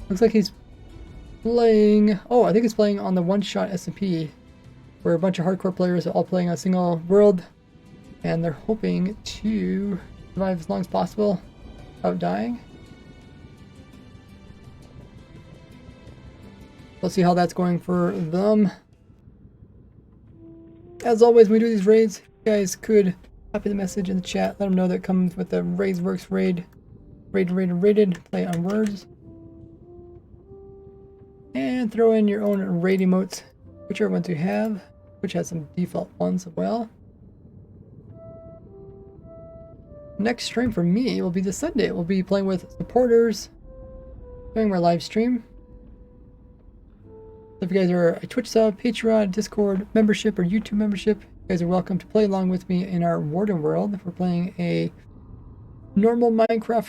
Looks like he's playing. Oh, I think he's playing on the one-shot SMP, where a bunch of hardcore players are all playing a single world, and they're hoping to survive as long as possible without dying. Let's see how that's going for them. As always, when we do these raids, you guys could copy the message in the chat. Let them know that it comes with the Raids Works raid. Rated. Play on words. And throw in your own raid emotes, whichever ones you have, which has some default ones as well. Next stream for me will be this Sunday. We'll be playing with supporters during our live stream. So if you guys are a Twitch sub, Patreon, Discord membership, or YouTube membership, you guys are welcome to play along with me in our Warden world. We're playing a normal Minecraft